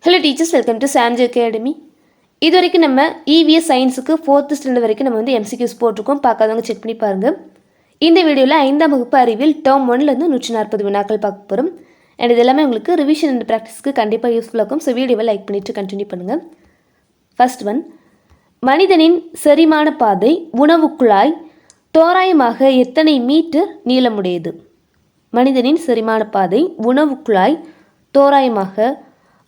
Hello teachers, welcome to Sanji academy. இது வரைக்கும் நம்ம இவிஎஸ் சயின்ஸுக்கு 4th ஸ்டாண்டர்ட் வரைக்கும் நம்ம வந்து எம்சிக்யூஸ் போட்டிருக்கோம். பார்க்காதவங்க செக் பண்ணி பாருங்கள். இந்த வீடியோவில் 5ஆம் வகுப்பு அறிவியல் டேர்ம் 1லேருந்து 140 வினாக்கள் பார்க்க போகிறோம். அண்ட் இது எல்லாமே உங்களுக்கு ரிவிஷன் அண்ட் ப்ராக்டிஸ்க்கு கண்டிப்பாக யூஸ்ஃபுல்லாக இருக்கும். ஸோ வீடியோவை லைக் பண்ணிவிட்டு கண்டினியூ பண்ணுங்கள். ஃபர்ஸ்ட் ஒன், மனிதனின் செரிமான பாதை உணவு குழாய் தோராயமாக எத்தனை மீட்டர் நீளமுடையது? மனிதனின் செரிமான பாதை உணவு குழாய் தோராயமாக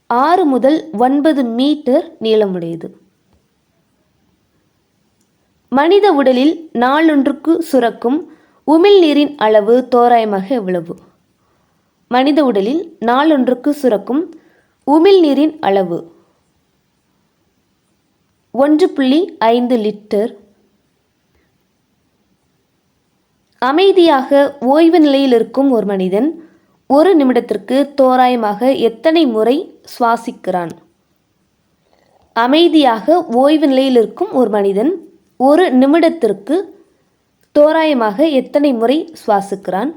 6 முதல் 9 மீட்டர் நீளமுடையது. மனித உடலில் நாளொன்றுக்கு சுரக்கும் உமிழ்நீரின் அளவு தோராயமாக எவ்வளவு? மனித உடலில் நாளொன்றுக்கு சுரக்கும் உமிழ்நீரின் அளவு 1.5 லிட்டர். அமைதியாக ஓய்வு நிலையில் இருக்கும் ஒரு மனிதன் ஒரு நிமிடத்திற்கு தோராயமாக எத்தனை முறை சுவாசிக்கிறான்? அமைதியாக ஓய்வு நிலையில் இருக்கும் ஒரு மனிதன் ஒரு நிமிடத்திற்கு தோராயமாக எத்தனை முறை சுவாசிக்கிறான்?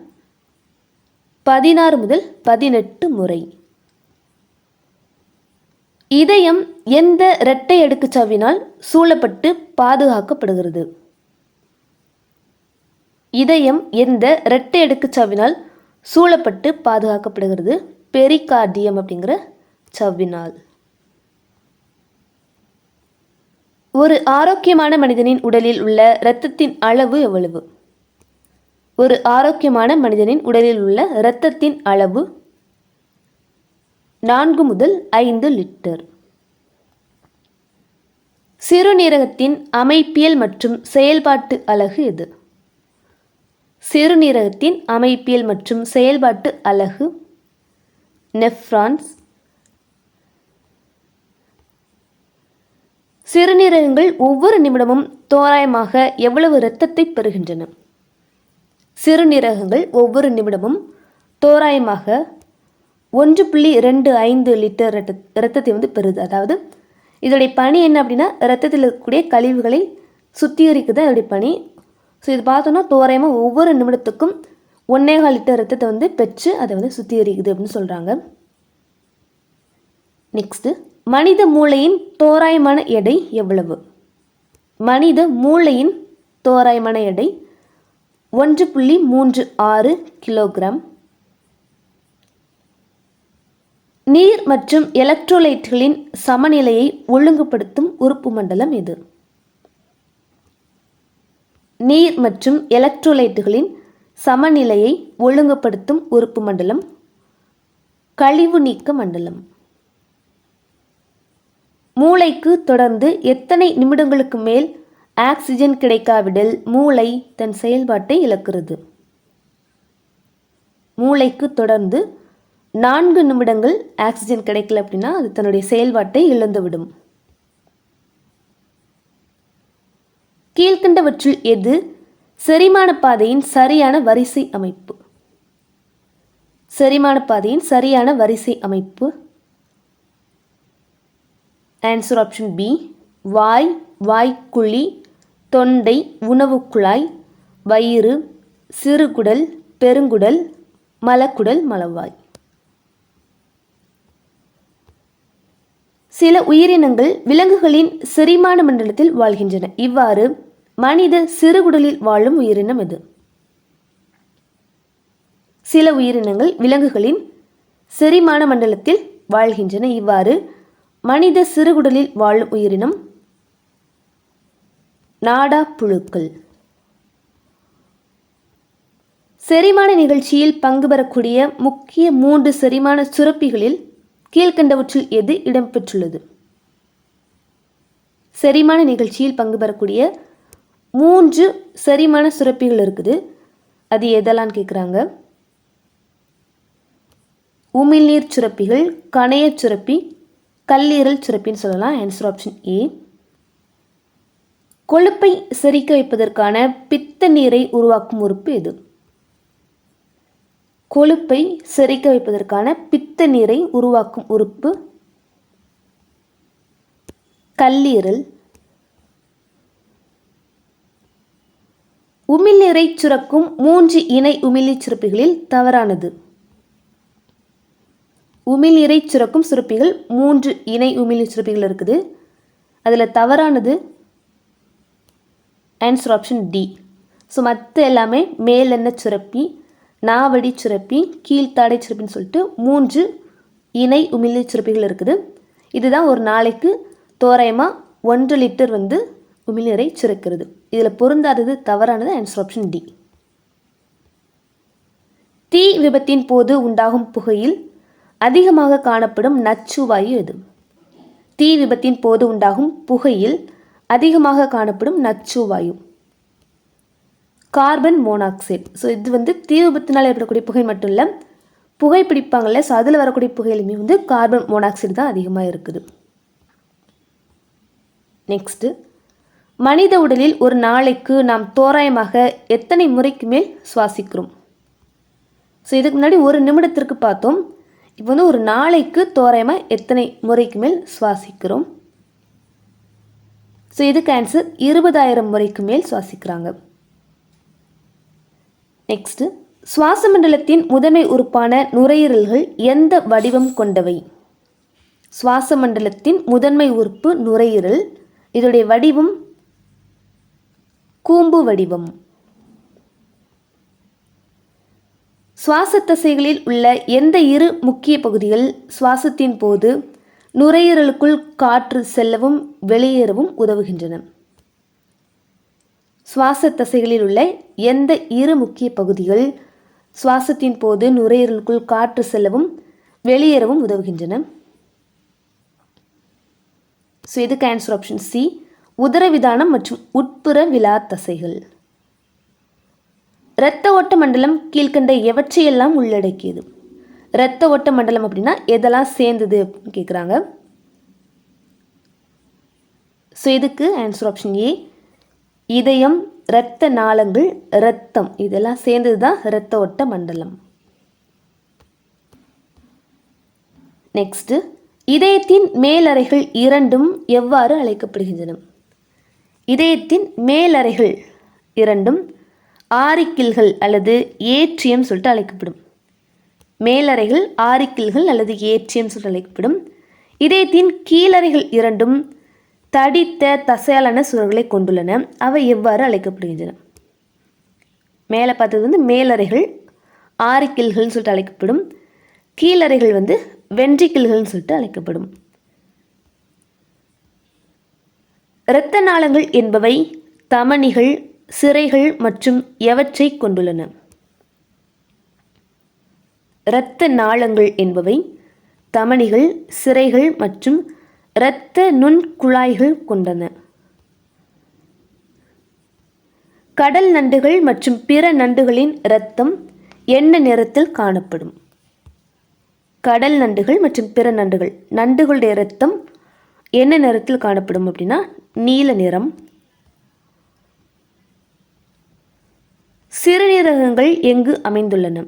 16 முதல் 18 முறை. இதயம் எந்த இரட்டை அடுக்கு சவ்வினால் சூழப்பட்டு பாதுகாக்கப்படுகிறது? இதயம் எந்த இரட்டை அடுக்கு சவ்வினால் சூழப்பட்டு பாதுகாக்கப்படுகிறது? பெரிகார்டியம் அப்படிங்கிற சவ்வினால். ஒரு ஆரோக்கியமான மனிதனின் உடலில் உள்ள இரத்தத்தின் அளவு எவ்வளவு? ஒரு ஆரோக்கியமான மனிதனின் உடலில் உள்ள இரத்தத்தின் அளவு 4 முதல் 5 லிட்டர். சிறுநீரகத்தின் அமைப்பியல் மற்றும் செயல்பாட்டு அலகு எது? சிறுநீரகத்தின் அமைப்பியல் மற்றும் செயல்பாட்டு அலகு நெஃப்ரான்ஸ். சிறுநீரகங்கள் ஒவ்வொரு நிமிடமும் தோராயமாக எவ்வளவு இரத்தத்தை பெறுகின்றன? சிறுநீரகங்கள் ஒவ்வொரு நிமிடமும் தோராயமாக 1.25 லிட்டர் இரத்தத்தை வந்து பெறுது. அதாவது இதோடைய பணி என்ன அப்படின்னா, இரத்தத்தில் இருக்கக்கூடிய கழிவுகளை சுத்திகரிக்குது அதோடைய பணி. ஸோ இது பார்த்தோன்னா தோராயமாக ஒவ்வொரு நிமிடத்துக்கும் 1.25 லிட்டர் ரத்தத்தை வந்து பெற்று அதை வந்து சுத்திகரிக்குது அப்படின்னு சொல்கிறாங்க. நெக்ஸ்ட்டு, மனித மூளையின் தோராயமான எடை எவ்வளவு? மனித மூளையின் தோராயமான எடை 1.36 கிலோகிராம். நீர் மற்றும் எலக்ட்ரோலைட்டுகளின் சமநிலையை ஒழுங்குபடுத்தும் உறுப்பு மண்டலம் எது? நீர் மற்றும் எலக்ட்ரோலைட்டுகளின் சமநிலையை ஒழுங்குபடுத்தும் உறுப்பு மண்டலம் கழிவு நீக்க மண்டலம். மூளைக்கு தொடர்ந்து எத்தனை நிமிடங்களுக்கு மேல் ஆக்சிஜன் கிடைக்காவிடில் மூளை தன் செயல்பாட்டை இழக்கிறது? மூளைக்கு தொடர்ந்து 4 நிமிடங்கள் ஆக்சிஜன் கிடைக்கல அப்படின்னா அது தன்னுடைய செயல்பாட்டை இழந்துவிடும். கீழ்கண்டவற்றில் எது செரிமான பாதையின் சரியான வரிசை அமைப்பு? செரிமான பாதையின் சரியான வரிசை அமைப்பு ஆன்சர் ஆப்ஷன் பி. வாய், வாய்க்குழி, தொண்டை, உணவு குழாய், வயிறு, சிறுகுடல், பெருங்குடல், மலக்குடல், மலவாய். சில உயிரினங்கள் விலங்குகளின் செரிமான மண்டலத்தில் வாழ்கின்றன. இவ்வாறு மனித சிறுகுடலில் வாழும் உயிரினம் எது? சில உயிரினங்கள் விலங்குகளின் செரிமான மண்டலத்தில் வாழ்கின்றன. இவ்வாறு மனித சிறுகுடலில் வாழும் உயிரினம் நாடா புழுக்கள். செரிமான நிகழ்ச்சியில் பங்கு பெறக்கூடிய முக்கிய 3 செரிமான சுரப்பிகளில் கீழ்கண்டவற்றில் எது இடம்பெற்றுள்ளது? செரிமான நிகழ்ச்சியில் பங்கு பெறக்கூடிய 3 செரிமான சுரப்பிகள் இருக்குது. அது எதெல்லாம் கேட்குறாங்க? உமிழ்நீர் சுரப்பிகள், கணைய சுரப்பி, கல்லீரல் சுரப்பின்னு சொல்லலாம். Answer option A. கொழுப்பை செரிக்க வைப்பதற்கான பித்த நீரை உருவாக்கும் உறுப்பு எது? கொழுப்பை செரிக்க வைப்பதற்கான பித்த நீரை உருவாக்கும் உறுப்பு கல்லீரல். உமிழ்நீரை சுரக்கும் 3 இணை உமிழ்நீர் சுரப்பிகளில் தவறானது. உமிழ்நீரை சுரக்கும் சுரப்பிகள் 3 இணை உமிழ்நீர் சுரப்பிகள் இருக்குது. அதில் தவறானது ஆன்சர் ஆப்ஷன் டி. ஸோ மற்ற எல்லாமே மேலெண்ண சுரப்பி, நாவடி சுரப்பி, கீழ்த்தாடை சுரப்பின்னு சொல்லிட்டு 3 இணை உமிழ்நீர் சுரப்பிகள் இருக்குது. இதுதான் ஒரு நாளைக்கு தோராயமாக 1 லிட்டர் உமிழ்நீரை சுரக்கிறது. இதில் பொருந்தாதது தவறானது ஆன்சர் ஆப்ஷன் டி. தீ விபத்தின் போது உண்டாகும் புகையில் அதிகமாக காணப்படும் நச்சு வாயு எது? தீ விபத்தின் போது உண்டாகும் புகையில் அதிகமாக காணப்படும் நச்சு வாயு கார்பன் மோனாக்சைடு. ஸோ இது தீ விபத்தினால் ஏற்படக்கூடிய புகை மட்டும் இல்லை, புகை பிடிப்பாங்கள்ல, ஸோ அதில் வரக்கூடிய புகையிலுமே கார்பன் மோனாக்சைடு தான் அதிகமாக இருக்குது. நெக்ஸ்ட்டு, மனித உடலில் ஒரு நாளைக்கு நாம் தோராயமாக எத்தனை முறைக்கு மேல் சுவாசிக்கிறோம்? ஸோ இதுக்கு முன்னாடி ஒரு நிமிடத்திற்கு பார்த்தோம். இப்போ ஒரு நாளைக்கு தோராயமாக எத்தனை முறைக்கு மேல் சுவாசிக்கிறோம்? ஸோ இதுக்கு ஆன்சர் 20,000 முறைக்கு மேல் சுவாசிக்கிறாங்க. நெக்ஸ்ட்டு, சுவாச மண்டலத்தின் முதன்மை உறுப்பான நுரையீரல்கள் எந்த வடிவம் கொண்டவை? சுவாச மண்டலத்தின் முதன்மை உறுப்பு நுரையீரல், இதோடைய வடிவம் கூம்பு வடிவம். சுவாச தசைகளில் உள்ள எந்த 2 முக்கிய பகுதிகள் சுவாசத்தின் போது நுரையீரலுக்குள் காற்று செல்லவும் வெளியேறவும் உதவுகின்றன? சுவாச தசைகளில் உள்ள எந்த 2 முக்கிய பகுதிகள் சுவாசத்தின் போது நுரையீரலுக்குள் காற்று செல்லவும் வெளியேறவும் உதவுகின்றன? ஸோ இதுக்கு ஆன்சர் ஆப்ஷன் சி, உதரவிதானம் மற்றும் உட்புற விலா தசைகள். இரத்த ஓட்ட மண்டலம் கீழ்கண்ட எவற்றையெல்லாம் உள்ளடக்கியது? இரத்த ஓட்ட மண்டலம் அப்படின்னா எதெல்லாம் சேர்ந்தது அப்படின்னு கேட்குறாங்க. ஸோ இதுக்கு ஆன்சர் ஆப்ஷன் ஏ, இதயம், இரத்த நாளங்கள், இரத்தம், இதெல்லாம் சேர்ந்தது தான் இரத்த ஓட்ட மண்டலம். நெக்ஸ்ட்டு, இதயத்தின் மேலறைகள் இரண்டும் எவ்வாறு அழைக்கப்படுகின்றன? இதயத்தின் மேலறைகள் இரண்டும் ஆரிக்கிள்கள் அல்லது ஏட்ரியம் சொல்லிட்டு அழைக்கப்படும். மேலறைகள் ஆரிக்கிள்கள் அல்லது ஏட்ரியம் சொல்லிட்டு அழைக்கப்படும். இதயத்தின் கீழறைகள் இரண்டும் தடித்த தசையாலான சுவர்களை கொண்டுள்ளன. அவை எவ்வாறு அழைக்கப்படுகின்றன? மேலே பார்த்தது மேலறைகள் ஆரிக்கிள்கள்னு சொல்லிட்டு அழைக்கப்படும். கீழறைகள் வென்ட்ரிக்கிள்கள்னு சொல்லிட்டு அழைக்கப்படும். இரத்த நாளங்கள் என்பவை தமனிகள், சிரைகள் மற்றும் எவற்றை கொண்டுள்ளன? இரத்த நாளங்கள் என்பவை தமனிகள், சிரைகள் மற்றும் இரத்த நுண்குழாய்கள் கொண்டன. கடல் நண்டுகள் மற்றும் பிற நண்டுகளின் இரத்தம் என்ன நிறத்தில் காணப்படும்? கடல் நண்டுகள் மற்றும் பிற நண்டுகளுடைய இரத்தம் என்ன நிறத்தில் காணப்படும் அப்படின்னா நீல நிறம். சிறுநீரகங்கள் எங்கு அமைந்துள்ளன?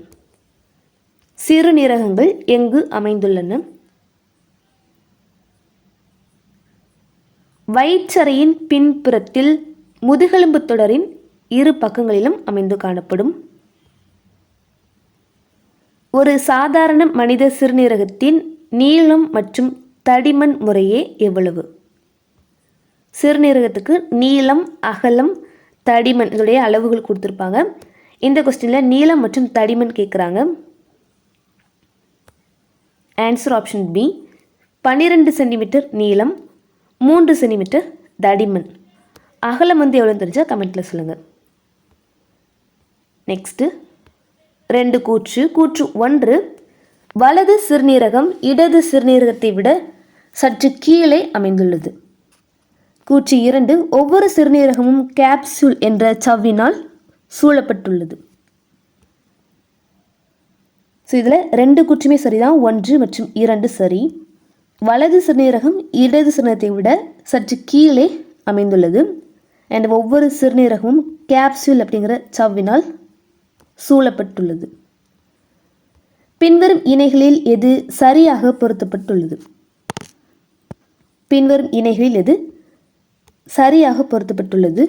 சிறுநீரகங்கள் எங்கு அமைந்துள்ளன? வயிற்றறையின் பின்புறத்தில் முதுகெலும்பு தொடரின் 2 பக்கங்களிலும் அமைந்து காணப்படும். ஒரு சாதாரண மனித சிறுநீரகத்தின் நீளம் மற்றும் தடிமன் முறையே எவ்வளவு? சிறுநீரகத்துக்கு நீளம், அகலம், தடிமன் இதோடைய அளவுகள் கொடுத்துருப்பாங்க. இந்த கொஸ்டினில் நீளம் மற்றும் தடிமன் கேட்குறாங்க. ஆன்சர் ஆப்ஷன் பி, 12 சென்டிமீட்டர் நீளம், 3 சென்டிமீட்டர் தடிமன். அகலம் எவ்வளோ தெரிஞ்சால் கமெண்ட்டில் சொல்லுங்கள். நெக்ஸ்ட்டு 2 கூற்று. கூற்று 1, வலது சிறுநீரகம் இடது சிறுநீரகத்தை விட சற்று கீழே அமைந்துள்ளது. கூற்று 2, ஒவ்வொரு சிறுநீரகமும் கேப்சூல் என்ற சவ்வினால் சூழப்பட்டுள்ளது. ஸோ இதில் 2 கூற்றுமே சரிதான், 1 மற்றும் 2 சரி. வலது சிறுநீரகம் இடது சிறுநீரகத்தை விட சற்று கீழே அமைந்துள்ளது. அண்ட் ஒவ்வொரு சிறுநீரகமும் கேப்சூல் அப்படிங்கிற சவ்வினால் சூழப்பட்டுள்ளது. பின்வரும் இணைகளில் எது சரியாக பொருத்தப்பட்டுள்ளது? பின்வரும் இணைகளில் எது சரியாக பொருத்தப்பட்டுள்ளது?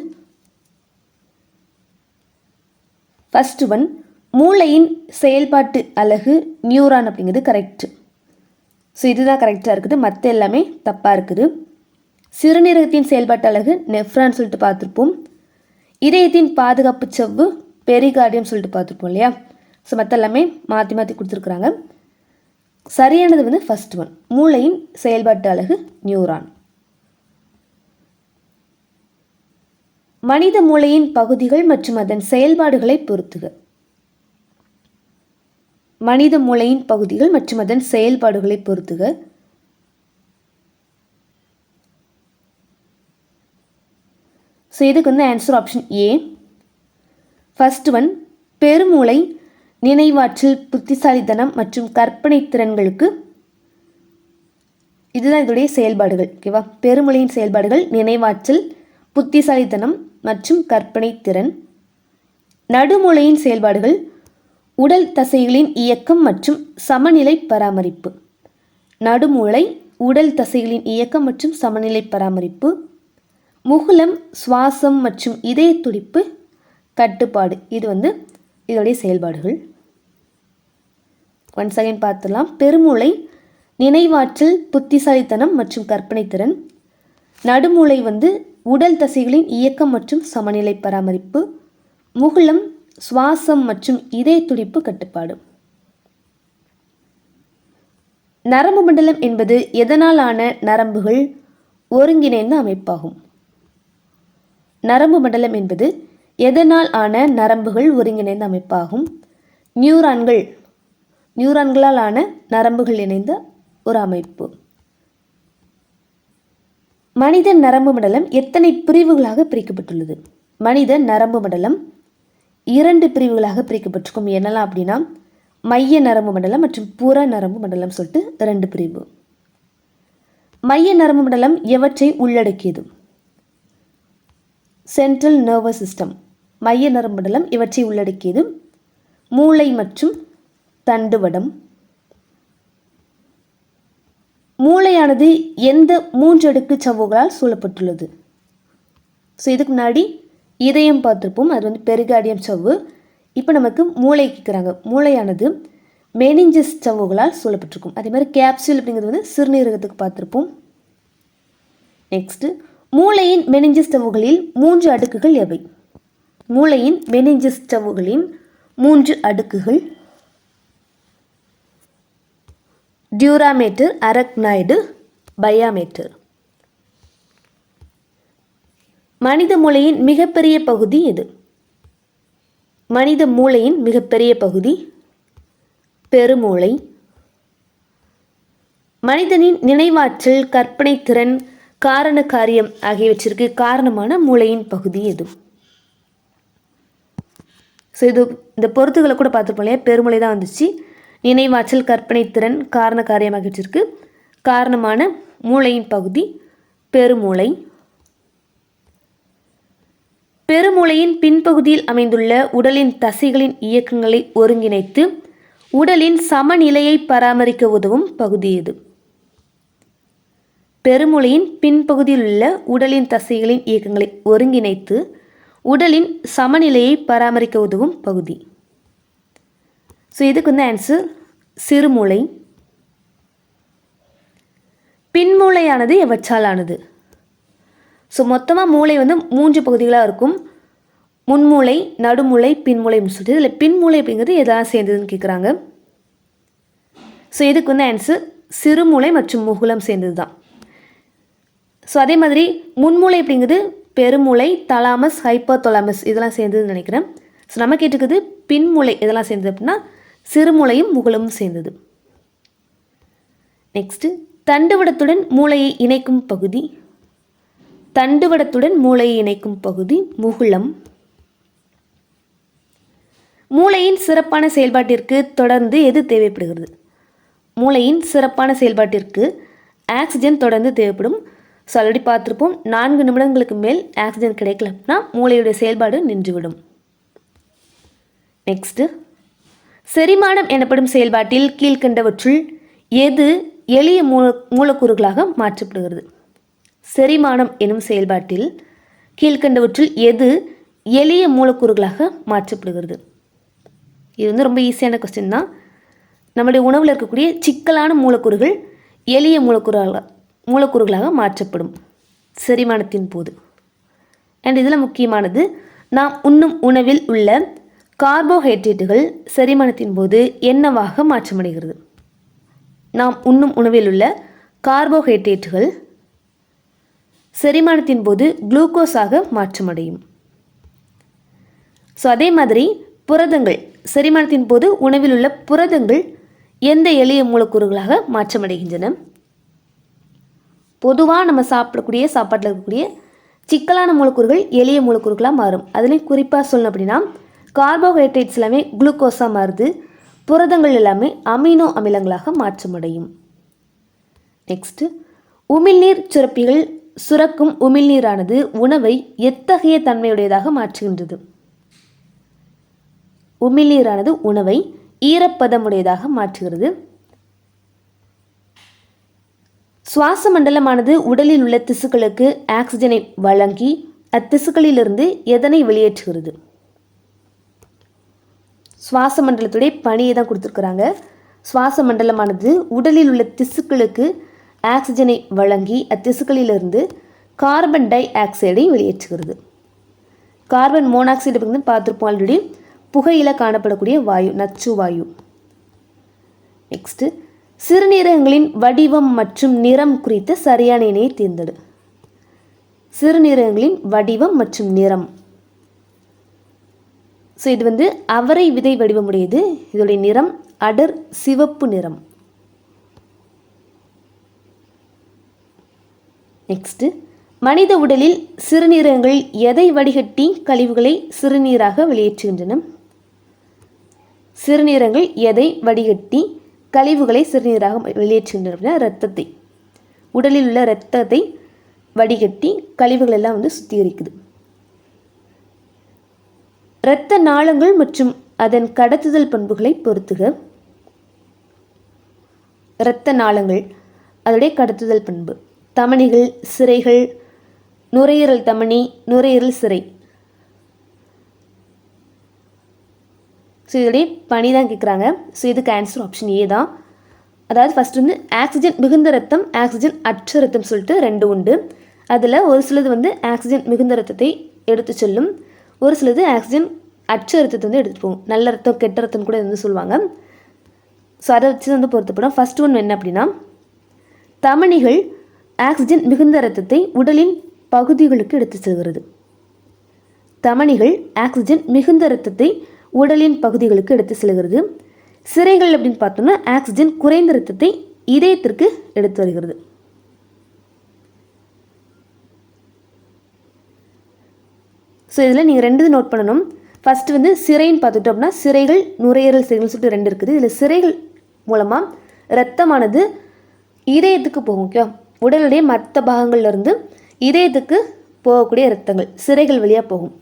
ஃபர்ஸ்ட் ஒன், மூளையின் செயல்பாட்டு அலகு நியூரான் அப்படிங்கிறது கரெக்ட். ஸோ இதுதான் கரெக்டாக இருக்குது, மற்ற எல்லாமே தப்பாக இருக்குது. சிறுநீரகத்தின் செயல்பாட்டு அலகு நெஃப்ரான் சொல்லிட்டு பார்த்துருப்போம். இதயத்தின் பாதுகாப்பு சவ்வு பெரிகார்டியம் சொல்லிட்டு பார்த்துருப்போம் இல்லையா. ஸோ மற்ற எல்லாமே மாற்றி மாற்றி கொடுத்துருக்குறாங்க. சரியானது வந்து ஃபர்ஸ்ட் ஒன், மூளையின் செயல்பாட்டு அலகு நியூரான். மனித மூளையின் பகுதிகள் மற்றும் அதன் செயல்பாடுகளை பொறுத்துக. மனித மூளையின் பகுதிகள் மற்றும் அதன் செயல்பாடுகளை பொறுத்துக. ஸோ இதுக்கு வந்து answer option A. First one, பெருமூளை நினைவாற்றல், புத்திசாலித்தனம் மற்றும் கற்பனை திறன்களுக்கு, இதுதான் இதோடைய செயல்பாடுகள். ஓகேவா, பெருமூளையின் செயல்பாடுகள் நினைவாற்றல், புத்திசாலித்தனம் மற்றும் கற்பனை திறன். நடுமூளையின் செயல்பாடுகள் உடல் தசைகளின் இயக்கம் மற்றும் சமநிலை பராமரிப்பு. நடுமூளை உடல் தசைகளின் இயக்கம் மற்றும் சமநிலை பராமரிப்பு. முகுலம் சுவாசம் மற்றும் இதய துடிப்பு கட்டுப்பாடு. இது வந்து இதோடைய செயல்பாடுகள். ஒன்ஸ் அகைன் பார்த்துடலாம். பெருமூளை நினைவாற்றல், புத்திசாலித்தனம் மற்றும் கற்பனை திறன். நடுமூளை வந்து உடல் தசைகளின் இயக்கம் மற்றும் சமநிலை பராமரிப்பு. முகுலம் சுவாசம் மற்றும் இதய துடிப்பு கட்டுப்பாடு. நரம்பு மண்டலம் என்பது எதனால் ஆன நரம்புகள் ஒருங்கிணைந்த அமைப்பாகும். நரம்பு மண்டலம் என்பது எதனால் ஆன நரம்புகள் ஒருங்கிணைந்த அமைப்பாகும். நியூரான்களால் ஆன நரம்புகள் இணைந்த ஒரு அமைப்பு. மனித நரம்பு மண்டலம் எத்தனை பிரிவுகளாக பிரிக்கப்பட்டுள்ளது? மனித நரம்பு மண்டலம் 2 பிரிவுகளாக பிரிக்கப்பட்டிருக்கும். என்னெல்லாம் அப்படின்னா மைய நரம்பு மண்டலம் மற்றும் புற நரம்பு மண்டலம் சொல்லிட்டு 2 பிரிவு. மைய நரம்பு மண்டலம் எவற்றை உள்ளடக்கியது? Central nervous system. மைய நரம்பு மண்டலம் இவற்றை உள்ளடக்கியது. மூளை மற்றும் தண்டுவடம். மூளையானது எந்த 3 அடுக்கு சவ்வுகளால் சூழப்பட்டுள்ளது? ஸோ இதுக்கு முன்னாடி இதயம் பார்த்துருப்போம், அது வந்து பெரிகார்டியம் சவ்வு. இப்போ நமக்கு மூளை கேட்குறாங்க. மூளையானது மெனிஞ்சஸ் சவ்வுகளால் சூழப்பட்டிருக்கும். அதே மாதிரி கேப்சூல் அப்படிங்கிறது வந்து சிறுநீரகத்துக்கு பார்த்துருப்போம். நெக்ஸ்ட்டு, மூளையின் மெனிஞ்சஸ் சவ்வுகளில் 3 அடுக்குகள் எவை? மூளையின் மெனிஞ்சஸ் சவ்வுகளின் 3 அடுக்குகள் டியூராமேட்டர், அரக்னாய்டு, பயாமேட்டர். மனித மூளையின் மிகப்பெரிய பகுதி எது? மனித மூளையின் மிகப்பெரிய பகுதி பெருமூளை. மனிதனின் நினைவாற்றல், கற்பனை திறன், காரண காரியம் ஆகியவற்றிற்கு காரணமான மூளையின் பகுதி எது? ஸோ இந்த பொறுத்துகளை கூட பார்த்துருப்போம் இல்லையா, பெருமூளை தான் வந்துச்சு. நினைவாற்றல், கற்பனை திறன், காரண காரியம் ஆகியவற்றிற்கு காரணமான மூளையின் பகுதி பெருமூளை. பெருமூளையின் பின்பகுதியில் அமைந்துள்ள உடலின் தசைகளின் இயக்கங்களை ஒருங்கிணைத்து உடலின் சமநிலையை பராமரிக்க உதவும் பகுதி எது? பெருமூளையின் பின்பகுதியில் உள்ள உடலின் தசைகளின் இயக்கங்களை ஒருங்கிணைத்து உடலின் சமநிலையை பராமரிக்க உதவும் பகுதி. ஸோ இதுக்கு வந்து ஆன்சர் சிறுமூளை. பின்மூளையானது எவற்றால் ஆனது? ஸோ மொத்தமாக மூளை வந்து 3 பகுதிகளாக இருக்கும். முன்மூளை, நடுமூளை, பின்மூளைன்னு சொல்லிட்டு இதில் பின்மூளை அப்படிங்கிறது எதெல்லாம் சேர்ந்ததுன்னு கேட்குறாங்க. ஸோ இதுக்கு வந்து ஆன்சர் சிறுமூளை மற்றும் முகுலம் சேர்ந்தது தான். ஸோ அதே மாதிரி முன்மூளை அப்படிங்கிறது பெருமூளை, தலாமஸ், ஹைப்போதலாமஸ் இதெல்லாம் சேர்ந்ததுன்னு நினைக்கிறேன். ஸோ நம்ம கேட்டுக்குது பின்மூளை இதெல்லாம் சேர்ந்தது அப்படின்னா சிறுமூளையும் முகுலமும் சேர்ந்தது. நெக்ஸ்ட்டு, தண்டுவடத்துடன் மூளையை இணைக்கும் பகுதி. தண்டுவடத்துடன் மூளையை இணைக்கும் பகுதி முகுலம். மூளையின் சிறப்பான செயல்பாட்டிற்கு தொடர்ந்து எது தேவைப்படுகிறது? மூளையின் சிறப்பான செயல்பாட்டிற்கு ஆக்சிஜன் தொடர்ந்து தேவைப்படும். ஸோ ஆல்ரெடி பார்த்துருப்போம், 4 நிமிடங்களுக்கு மேல் ஆக்சிஜன் கிடைக்கலன்னா மூளையுடைய செயல்பாடு நின்றுவிடும். நெக்ஸ்ட்டு, செரிமானம் எனப்படும் செயல்பாட்டில் கீழ்கண்டவற்றுள் எது எளிய மூலக்கூறுகளாக மாற்றப்படுகிறது? செரிமானம் எனும் செயல்பாட்டில் கீழ்கண்டவற்றுள் எது எளிய மூலக்கூறுகளாக மாற்றப்படுகிறது? இது வந்து ரொம்ப ஈஸியான கொஸ்டின் தான். நம்முடைய உணவில் இருக்கக்கூடிய சிக்கலான மூலக்கூறுகள் எளிய மூலக்கூறுகளாக மாற்றப்படும் செரிமானத்தின் போது. அண்ட் இதில் முக்கியமானது, நாம் உண்ணும் உணவில் உள்ள கார்போஹைட்ரேட்டுகள் செரிமானத்தின் போது என்னவாக மாற்றமடைகிறது? நாம் உண்ணும் உணவில் உள்ள கார்போஹைட்ரேட்டுகள் செரிமானத்தின் போது குளுக்கோஸாக மாற்றமடையும். ஸோ அதே மாதிரி புரதங்கள் செரிமானத்தின் போது உணவில் உள்ள புரதங்கள் எந்த எளிய மூலக்கூறுகளாக மாற்றமடைகின்றன? பொதுவாக நம்ம சாப்பிடக்கூடிய சாப்பாட்டில் இருக்கக்கூடிய சிக்கலான மூலக்கூறுகள் எளிய மூலக்கூறுகளாக மாறும். அதுலேயும் குறிப்பாக சொல்லணும் அப்படின்னா கார்போஹைட்ரேட்ஸ் எல்லாமே குளுக்கோஸாக மாறுது, புரதங்கள் எல்லாமே அமினோ அமிலங்களாக மாற்றமடையும். நெக்ஸ்ட்டு, உமிழ்நீர் சுரப்பிகள் சுரக்கும் உமிழ்நீரானது உணவை எத்தகைய தன்மையுடையதாக மாற்றுகின்றது? உமிழ்நீரானது உணவை ஈரப்பதமுடையதாக மாற்றுகிறது. சுவாச மண்டலமானது உடலில் உள்ள திசுக்களுக்கு ஆக்சிஜனை வழங்கி அத்திசுக்களிலிருந்து எதனை வெளியேற்றுகிறது? சுவாச மண்டலத்துடைய பணியை தான் கொடுத்துருக்குறாங்க. சுவாச மண்டலமானது உடலில் உள்ள திசுக்களுக்கு ஆக்சிஜனை வழங்கி அத்திசுக்களிலிருந்து கார்பன் டை ஆக்சைடை வெளியேற்றுகிறது. கார்பன் மோனாக்சைடு வந்து பார்த்துருப்போம் ஆல்ரெடி, புகையில் காணப்படக்கூடிய வாயு, நச்சு வாயு. நெக்ஸ்ட்டு, சிறுநீரகங்களின் வடிவம் மற்றும் நிறம் குறித்த சரியான இணையை தேர்ந்தெடு. சிறுநீரகங்களின் வடிவம் மற்றும் நிறம். ஸோ இது வந்து அவரை விதை வடிவமுடையது. இதோடைய நிறம் அடர் சிவப்பு நிறம். நெக்ஸ்ட்டு, மனித உடலில் சிறுநீரகங்கள் எதை வடிகட்டி கழிவுகளை சிறுநீராக வெளியேற்றுகின்றன? சிறுநீரகங்கள் எதை வடிகட்டி கழிவுகளை சிறுநீராக வெளியேற்றுகின்றன அப்படின்னா இரத்தத்தை. உடலில் உள்ள இரத்தத்தை வடிகட்டி கழிவுகள் எல்லாம் வந்து சுத்திகரிக்குது. இரத்த நாளங்கள் மற்றும் அதன் கடத்துதல் பண்புகளை பொறுத்துக. இரத்த நாளங்கள் அதோடைய கடத்துதல் பண்பு. தமனிகள், சிரைகள், நுரையீரல் தமனி, நுரையீரல் சிரை. ஸோ இதோடைய பணி தான் கேட்குறாங்க. ஸோ இதுக்கு ஆன்சர் ஆப்ஷன் ஏ தான். அதாவது ஃபஸ்ட் வந்து ஆக்சிஜன் மிகுந்த ரத்தம், ஆக்சிஜன் அற்ற ரத்தம் சொல்லிட்டு ரெண்டு உண்டு. அதில் ஒரு சிலது வந்து ஆக்சிஜன் மிகுந்த ரத்தத்தை எடுத்து செல்லும், ஒரு சிலது ஆக்சிஜன் அற்ற ரத்தத்தை வந்து எடுத்துகிட்டு போகும். நல்ல ரத்தம் கெட்ட ரத்தம் கூட வந்து சொல்லுவாங்க. ஸோ அதை வச்சு வந்து பொறுத்தப்படும். ஃபஸ்ட் ஒன்று என்ன அப்படின்னா, தமனிகள் ஆக்சிஜன் மிகுந்த ரத்தத்தை உடலின் பகுதிகளுக்கு எடுத்து செல்கிறது. தமனிகள் ஆக்சிஜன் மிகுந்த ரத்தத்தை உடலின் பகுதிகளுக்கு எடுத்து செல்கிறது. சிரைகள் அப்படின்னு பார்த்தோம்னா ஆக்சிஜன் குறைந்த ரத்தத்தை இதயத்திற்கு எடுத்து வருகிறது. ஸோ இதில் நீங்கள் ரெண்டு நோட் பண்ணணும். ஃபஸ்ட்டு வந்து சிரைன்னு பார்த்துட்டோம் அப்படின்னா சிரைகள், நுரையீரல் சிரைகள் சொல்லிட்டு ரெண்டு இருக்குது. இதில் சிரைகள் மூலமாக இரத்தமானது இதயத்துக்கு போகும். ஓகே, உடலுடைய மற்ற பாகங்கள்லேருந்து இதயத்துக்கு போகக்கூடிய இரத்தங்கள் சிரைகள் வழியாக போகும்.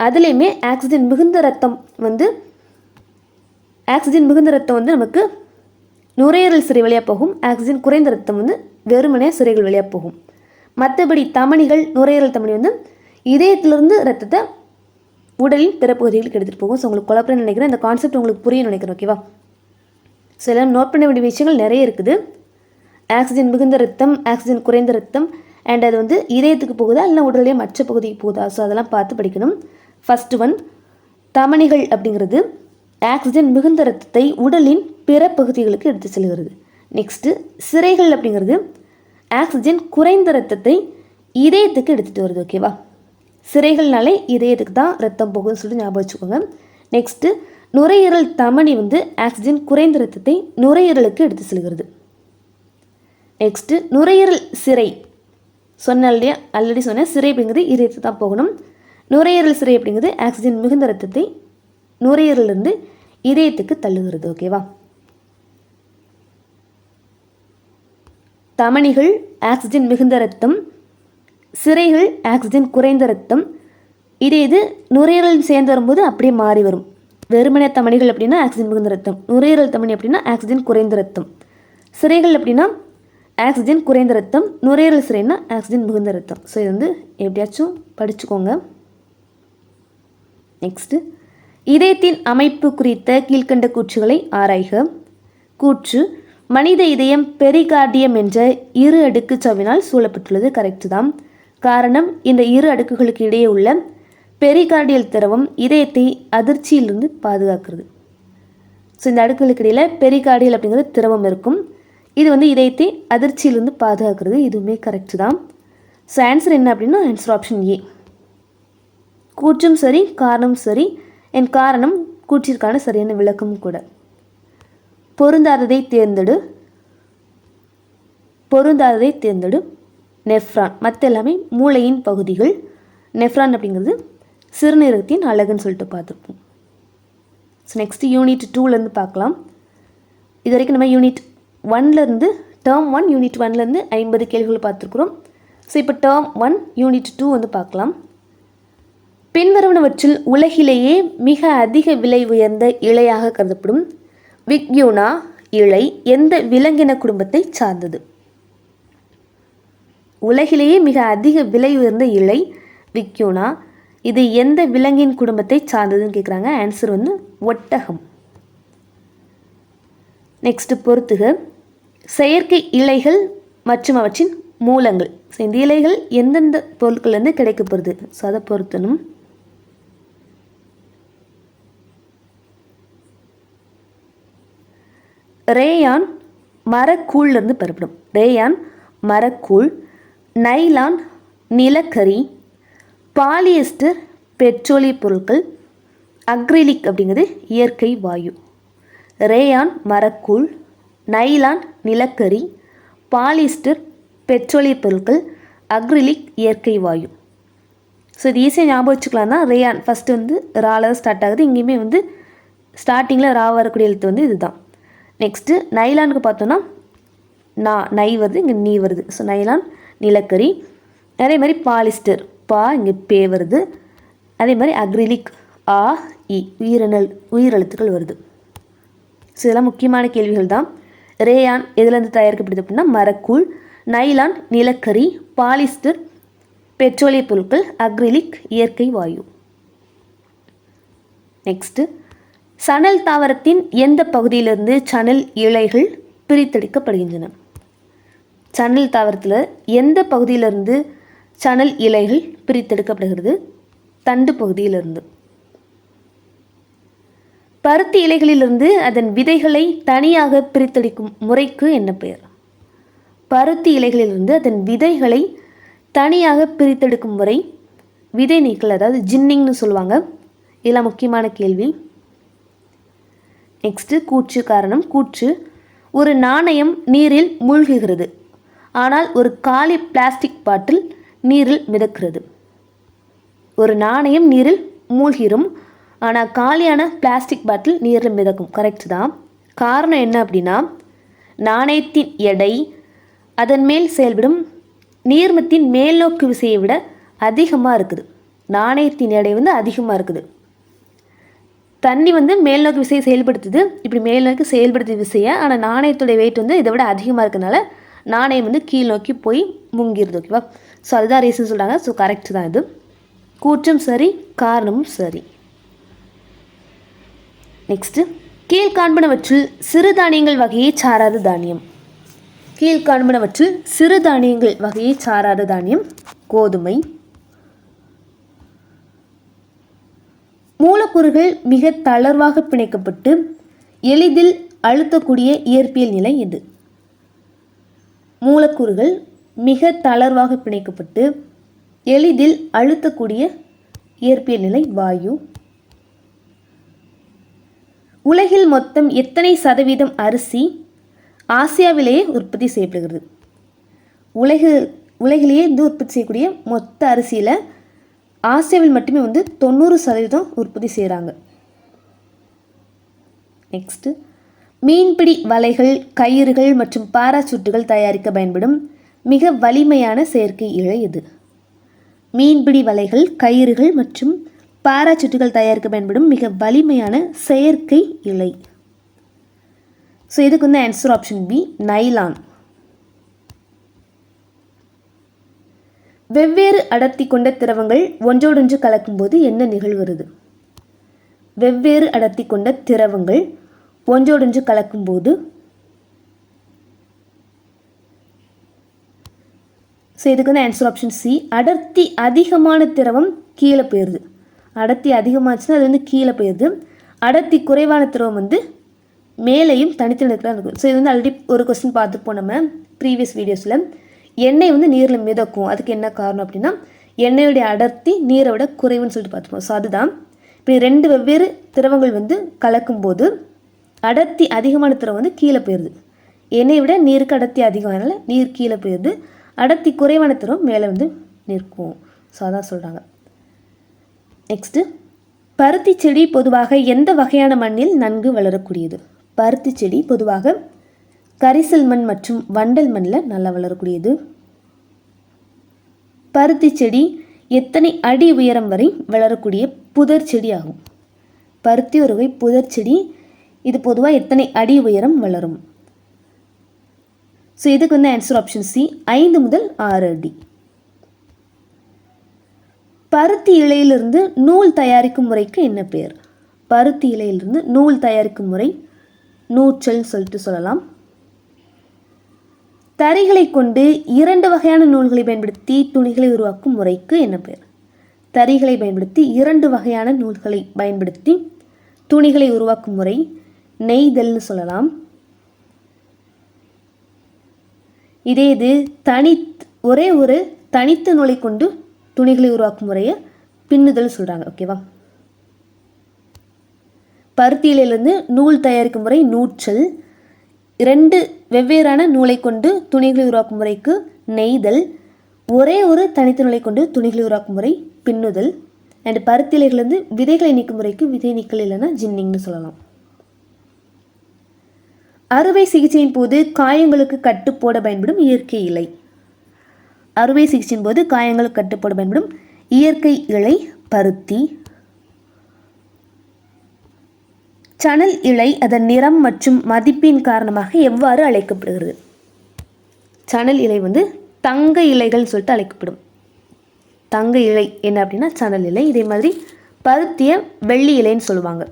அதுலேயுமே ஆக்சிஜன் மிகுந்த ரத்தம் வந்து நமக்கு நுரையீரல் சிரை வழியாக போகும். ஆக்சிஜன் குறைந்த ரத்தம் வந்து வெறுமனே சிரைகள் வழியாக போகும். மற்றபடி தமனிகள், நுரையீரல் தமனி வந்து இதயத்திலிருந்து ரத்தத்தை உடலின் பிற பகுதிகளுக்கு எடுத்துகிட்டு போகும். ஸோ உங்களுக்கு குழப்பம்னு நினைக்கிறேன். இந்த கான்செப்ட் உங்களுக்கு புரியும் நினைக்கிறேன். ஓகேவா? ஸோ எல்லாம் நோட் பண்ண வேண்டிய விஷயங்கள் நிறைய இருக்குது. ஆக்சிஜன் மிகுந்த ரத்தம், ஆக்சிஜன் குறைந்த ரத்தம், அண்ட் அது வந்து இதயத்துக்கு போகுதா இல்லை உடலுடைய மற்ற பகுதிக்கு போகுதா? ஸோ அதெல்லாம் பார்த்து படிக்கணும். ஃபஸ்ட்டு ஒன், தமனிகள் அப்படிங்கிறது ஆக்சிஜன் மிகுந்த ரத்தத்தை உடலின் பிற பகுதிகளுக்கு எடுத்து செல்கிறது. நெக்ஸ்ட்டு, சிரைகள் அப்படிங்கிறது ஆக்சிஜன் குறைந்த ரத்தத்தை இதயத்துக்கு எடுத்துகிட்டு வருது. ஓகேவா? சிரைகள்னாலே இதயத்துக்கு தான் ரத்தம் போகுதுன்னு சொல்லிட்டு ஞாபகம் வச்சுக்கோங்க. நெக்ஸ்ட்டு, நுரையீரல் தமனி வந்து ஆக்சிஜன் குறைந்த ரத்தத்தை நுரையீரலுக்கு எடுத்து செல்கிறது. நெக்ஸ்ட்டு, நுரையீரல் சிரை ஆல்ரெடி சொன்னேன், சிரை அப்படிங்கிறது இதயத்துக்கு தான் போகணும். நுரையீரல் சிரை அப்படிங்கிறது ஆக்சிஜன் மிகுந்த ரத்தத்தை நுரையீரலிருந்து இதயத்துக்கு தள்ளுகிறது. ஓகேவா? தமனிகள் ஆக்சிஜன் மிகுந்த ரத்தம், சிரைகள் ஆக்சிஜன் குறைந்த ரத்தம். இது நுரையீரல் சேர்ந்து வரும்போது அப்படியே மாறி வரும். வெறுமனே தமனிகள் அப்படின்னா ஆக்சிஜன் மிகுந்த ரத்தம், நுரையீரல் தமனி அப்படின்னா ஆக்சிஜன் குறைந்த ரத்தம், சிரைகள் அப்படின்னா ஆக்சிஜன் குறைந்த ரத்தம், நுரையீரல் சிரைனா ஆக்சிஜன் மிகுந்த ரத்தம். ஸோ இது வந்து எப்படியாச்சும் படிச்சுக்கோங்க. நெக்ஸ்ட்டு, இதயத்தின் அமைப்பு குறித்த கீழ்கண்ட கூற்றுகளை ஆராய்க. கூற்று: மனித இதயம் பெரிகார்டியம் என்ற இரு அடுக்கு சவ்வினால் சூழப்பட்டுள்ளது. கரெக்டு தான். காரணம், இந்த இரு அடுக்குகளுக்கு இடையே உள்ள பெரிகார்டியல் திரவம் இதயத்தை அதிர்ச்சியிலிருந்து பாதுகாக்கிறது. ஸோ இந்த அடுக்குகளுக்கு இடையில் பெரிகார்டியல் அப்படிங்கிறது திரவம் இருக்கும். இது இதயத்தை அதிர்ச்சியிலிருந்து பாதுகாக்கிறது. இதுவுமே கரெக்டு தான். ஸோ ஆன்சர் என்ன அப்படின்னா ஆன்சர் ஆப்ஷன் ஏ. கூற்றும் சரி, காரணம் சரி. என் காரணம் கூற்றிற்கான சரியான விளக்கமும் கூட. பொருந்தாததை தேர்ந்தெடு. பொருந்தாததை தேர்ந்தெடு. நெஃப்ரான். மற்ற எல்லாமே மூளையின் பகுதிகள். நெஃப்ரான் அப்படிங்கிறது சிறுநீரகத்தின் அழகுன்னு சொல்லிட்டு பார்த்துருப்போம். ஸோ நெக்ஸ்ட்டு யூனிட் 2லேருந்து பார்க்கலாம். இது வரைக்கும் நம்ம யூனிட் 1லேருந்து டேர்ம் 1 யூனிட் 1லேருந்து 50 கேள்விகள் பார்த்துருக்குறோம். ஸோ இப்போ டேர்ம் 1 யூனிட் 2 பார்க்கலாம். பின்வருவனவற்றில் உலகிலேயே மிக அதிக விலை உயர்ந்த இழையாக கருதப்படும் விக்யூனா இழை எந்த விலங்கின குடும்பத்தை சார்ந்தது? உலகிலேயே மிக அதிக விலை உயர்ந்த இழை விக்யூனா, இது எந்த விலங்கின் குடும்பத்தை சார்ந்ததுன்னு கேட்குறாங்க. ஆன்சர் ஒட்டகம். நெக்ஸ்ட் பொறுத்துக. செயற்கை இலைகள் மற்றும் அவற்றின் மூலங்கள். ஸோ இந்த இலைகள் எந்தெந்த பொருட்கள்லேருந்து கிடைக்கப்படுது? ஸோ அதை பொறுத்தணும். ரேயான் மரக்கூழ்லேருந்து பெறப்படும். ரேயான் மரக்கூழ், நைலான் நிலக்கரி, பாலியஸ்டர் பெட்ரோலிய பொருட்கள், அக்ரிலிக் அப்படிங்கிறது இயற்கை வாயு. ரேயான் மரக்கூழ், நைலான் நிலக்கரி, பாலிஸ்டர் பெட்ரோலிய பொருட்கள், அக்ரிலிக் இயற்கை வாயு. ஸோ இது ஈஸியாக ஞாபகம் வச்சுக்கலாம் தான். ரேயான் ஃபஸ்ட்டு ரால ஸ்டார்ட் ஆகுது. இங்கேயுமே ஸ்டார்டிங்கில் ரா வரக்கூடிய எழுத்து இதுதான். நெக்ஸ்ட்டு நைலானுக்கு பார்த்தோன்னா நை வருது, இங்கே நீ வருது. ஸோ நைலான் நிலக்கரி. அதே மாதிரி பாலிஸ்டர் பா, இங்கே பே வருது. அதே மாதிரி அக்ரிலிக் ஆ இ உயிரெழுத்துக்கள் வருது. ஸோ இதெல்லாம் முக்கியமான கேள்விகள் தான். ரேயான் எதுலேருந்து தயாரிக்கப்படுது அப்படின்னா மரக்கூழ், நைலான் நிலக்கரி, பாலிஸ்டர் பெட்ரோலிய பொருட்கள், அக்ரிலிக் இயற்கை வாயு. நெக்ஸ்ட்டு சணல் தாவரத்தின் எந்த பகுதியிலிருந்து சணல் இலைகள் பிரித்தெடுக்கப்படுகின்றன? சணல் தாவரத்தில் எந்த பகுதியிலிருந்து சணல் இலைகள் பிரித்தெடுக்கப்படுகிறது? தண்டு பகுதியிலிருந்து. பருத்தி இலைகளிலிருந்து அதன் விதைகளை தனியாக பிரித்தெடுக்கும் முறைக்கு என்ன பெயர்? பருத்தி இலைகளிலிருந்து அதன் விதைகளை தனியாக பிரித்தெடுக்கும் முறை விதை நீக்கல், அதாவது ஜின்னிங்னு சொல்லுவாங்க. இதெல்லாம் முக்கியமான கேள்வி. நெக்ஸ்ட்டு கூற்று காரணம். கூற்று, ஒரு நாணயம் நீரில் மூழ்குகிறது, ஆனால் ஒரு காலி பிளாஸ்டிக் பாட்டில் நீரில் மிதக்கிறது. ஒரு நாணயம் நீரில் மூழ்கிரும், ஆனால் காலியான பிளாஸ்டிக் பாட்டில் நீரில் மிதக்கும். கரெக்ட் தான். காரணம் என்ன அப்படின்னா, நாணயத்தின் எடை அதன் மேல் செயல்படும் நீர்மத்தின் மேல்நோக்கு விசையை விட அதிகமாக இருக்குது. நாணயத்தின் எடை அதிகமாக இருக்குது. தண்ணி மேல்நோக்கி விசையை செயல்படுத்துது. இப்படி மேல்நோக்கி செயல்படுத்திய விசையை, ஆனால் நாணயத்துடைய வெயிட் இதை விட அதிகமாக இருக்கிறதுனால நாணயம் கீழ் நோக்கி போய் முங்கிடுது. ஓகேவா? ஸோ அதுதான் ரீசன் சொல்கிறாங்க. ஸோ கரெக்ட் தான் இது. கூற்றும் சரி, காரணமும் சரி. நெக்ஸ்ட்டு கீழ்காண்பனவற்றில் சிறுதானியங்கள் வகையை சாராத தானியம். கீழ்காண்பனவற்றில் சிறுதானியங்கள் வகையை சாராத தானியம் கோதுமை. மூலக்கூறுகள் மிக தளர்வாக பிணைக்கப்பட்டு எளிதில் அழுத்தக்கூடிய இயற்பியல் நிலை எது? மூலக்கூறுகள் மிக தளர்வாக பிணைக்கப்பட்டு எளிதில் அழுத்தக்கூடிய இயற்பியல் நிலை வாயு. உலகில் மொத்தம் எத்தனை சதவீதம் அரிசி ஆசியாவிலேயே உற்பத்தி செய்யப்படுகிறது? உலகிலேயே உற்பத்தி செய்யக்கூடிய மொத்த அரிசியில் ஆசியாவில் மட்டுமே 90% உற்பத்தி செய்கிறாங்க. நெக்ஸ்ட்டு மீன்பிடி வலைகள், கயிறுகள் மற்றும் பாராசூட்டுகள் தயாரிக்க பயன்படும் மிக வலிமையான செயற்கை இழை எது? மீன்பிடி வலைகள், கயிறுகள் மற்றும் பாராசூட்டுகள் தயாரிக்க பயன்படும் மிக வலிமையான செயற்கை இழை. ஸோ இதுக்கு ஆன்சர் ஆப்ஷன் பி, நைலான். வெவ்வேறு அடர்த்தி கொண்ட திரவங்கள் ஒன்றோடொன்று கலக்கும்போது என்ன நிகழ்கிறது? வெவ்வேறு அடர்த்தி கொண்ட திரவங்கள் ஒன்றோடொன்று கலக்கும்போது ஸோ இதுக்கு வந்து ஆன்சர் ஆப்ஷன் சி. அடர்த்தி அதிகமான திரவம் கீழே போயிடுது. அடர்த்தி அதிகமாச்சுன்னா அது வந்து கீழே போயிடுது. அடர்த்தி குறைவான திரவம் வந்து மேலேயும் தனித்து நிற்கலாம் இருக்கும். ஸோ இது வந்து ஆல்ரெடி ஒரு கொஸ்டின் பார்த்துப்போம் நம்ம ப்ரீவியஸ் வீடியோஸில். எண்ணெய் வந்து நீரில் மிதக்கும், அதுக்கு என்ன காரணம் அப்படின்னா எண்ணெயுடைய அடர்த்தி நீரை விட குறைவுன்னு சொல்லிட்டு பார்த்துப்போம். ஸோ அதுதான் இப்படி ரெண்டு வெவ்வேறு திரவங்கள் வந்து கலக்கும்போது அடர்த்தி அதிகமான திரவம் வந்து கீழே போயிடுது. எண்ணெயை விட நீருக்கு அடர்த்தி அதிகம், அதனால் நீர் கீழே போயிடுது. அடர்த்தி குறைவான திரவம் மேலே வந்து நிற்கும். ஸோ அதான் சொல்கிறாங்க. நெக்ஸ்ட்டு, பருத்தி செடி பொதுவாக எந்த வகையான மண்ணில் நன்கு வளரக்கூடியது? பருத்தி செடி பொதுவாக கரிசல் மண் மற்றும் வண்டல் மண்ணில் நல்லா வளரக்கூடியது. பருத்தி செடி எத்தனை அடி உயரம் வரை வளரக்கூடிய புதர் செடி ஆகும்? பருத்தி ஒரு வகை புதர் செடி. இது பொதுவாக எத்தனை அடி உயரம் வளரும்? ஸோ இதுக்கு வந்து ஆன்சர் ஆப்ஷன் சி, 5 முதல் 6 அடி. பருத்தி இலையிலிருந்து நூல் தயாரிக்கும் முறைக்கு என்ன பெயர்? பருத்தி இலையிலிருந்து நூல் தயாரிக்கும் முறை நூற்றல் சொல்லிட்டு சொல்லலாம். தறிகளை கொண்டு 2 வகையான நூல்களை பயன்படுத்தி துணிகளை உருவாக்கும் முறைக்கு என்ன பெயர்? தறிகளை பயன்படுத்தி 2 வகையான நூல்களை பயன்படுத்தி துணிகளை உருவாக்கும் முறை நெய்தல்னு சொல்லலாம். இதே இது ஒரே ஒரு தனித்த நூலை கொண்டு துணிகளை உருவாக்கும் முறையை பின்னுதல் சொல்கிறாங்க. ஓகேவா? பருத்தி இலையிலிருந்து நூல் தயாரிக்கும் முறை நூற்றல். 2 வெவ்வேறான நூலை கொண்டு துணிகளை உருவாக்கும் முறைக்கு நெய்தல். ஒரே ஒரு தனித்த நூலை கொண்டு துணிகளை உருவாக்கும் முறை பின்னுதல். அண்ட் பருத்தி இலைகளிலிருந்து விதைகளை நீக்கும் முறைக்கு விதை நீக்கல் இல்லைன்னா ஜின்னிங்னு சொல்லலாம். அறுவை சிகிச்சையின் போது காயங்களுக்கு கட்டு போட பயன்படும் இயற்கை இலை. அறுவை சிகிச்சையின் போது காயங்களுக்கு கட்டு போட பயன்படும் இயற்கை இலை பருத்தி. சணல் இலை அதன் நிறம் மற்றும் மதிப்பின் காரணமாக எவ்வாறு அழைக்கப்படுகிறது? சணல் இலை வந்து தங்க இலைகள் சொல்லிட்டு அழைக்கப்படும். தங்க இலை என்ன அப்படின்னா சணல் இலை. இதே மாதிரி பருத்திய வெள்ளி இலைன்னு சொல்லுவாங்க.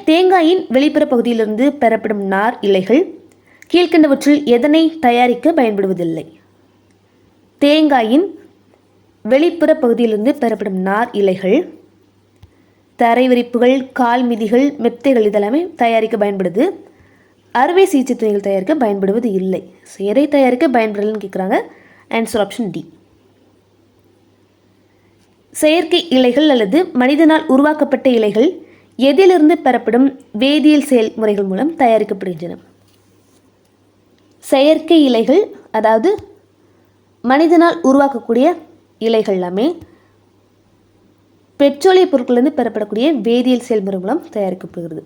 தேங்காயின் வெளிப்புற பகுதியிலிருந்து பெறப்படும் நார் இலைகள் கீழ்கண்டவற்றில் எதனை தயாரிக்க பயன்படுவதில்லை? தேங்காயின் வெளிப்புற பகுதியிலிருந்து பெறப்படும் நார் இலைகள், தரை விரிப்புகள், கால் மிதிகள், மெத்தைகள் இதெல்லாமே தயாரிக்க பயன்படுது. அறுவை சிகிச்சை துணிகள் தயாரிக்க பயன்படுவது இல்லை. ஸோ எதை தயாரிக்க பயன்படலன்னு கேட்குறாங்க. Answer option D. செயற்கை இலைகள் அல்லது மனிதனால் உருவாக்கப்பட்ட இலைகள் எதிலிருந்து பெறப்படும் வேதியியல் செயல்முறைகள் மூலம் தயாரிக்கப்படுகின்றன? செயற்கை இலைகள் அதாவது மனிதனால் உருவாக்கக்கூடிய இலைகள் எல்லாமே பெட்ரோலிய பொருட்களிலிருந்து பெறப்படக்கூடிய வேதியியல் செயல்முறை மூலம் தயாரிக்கப்படுகிறது.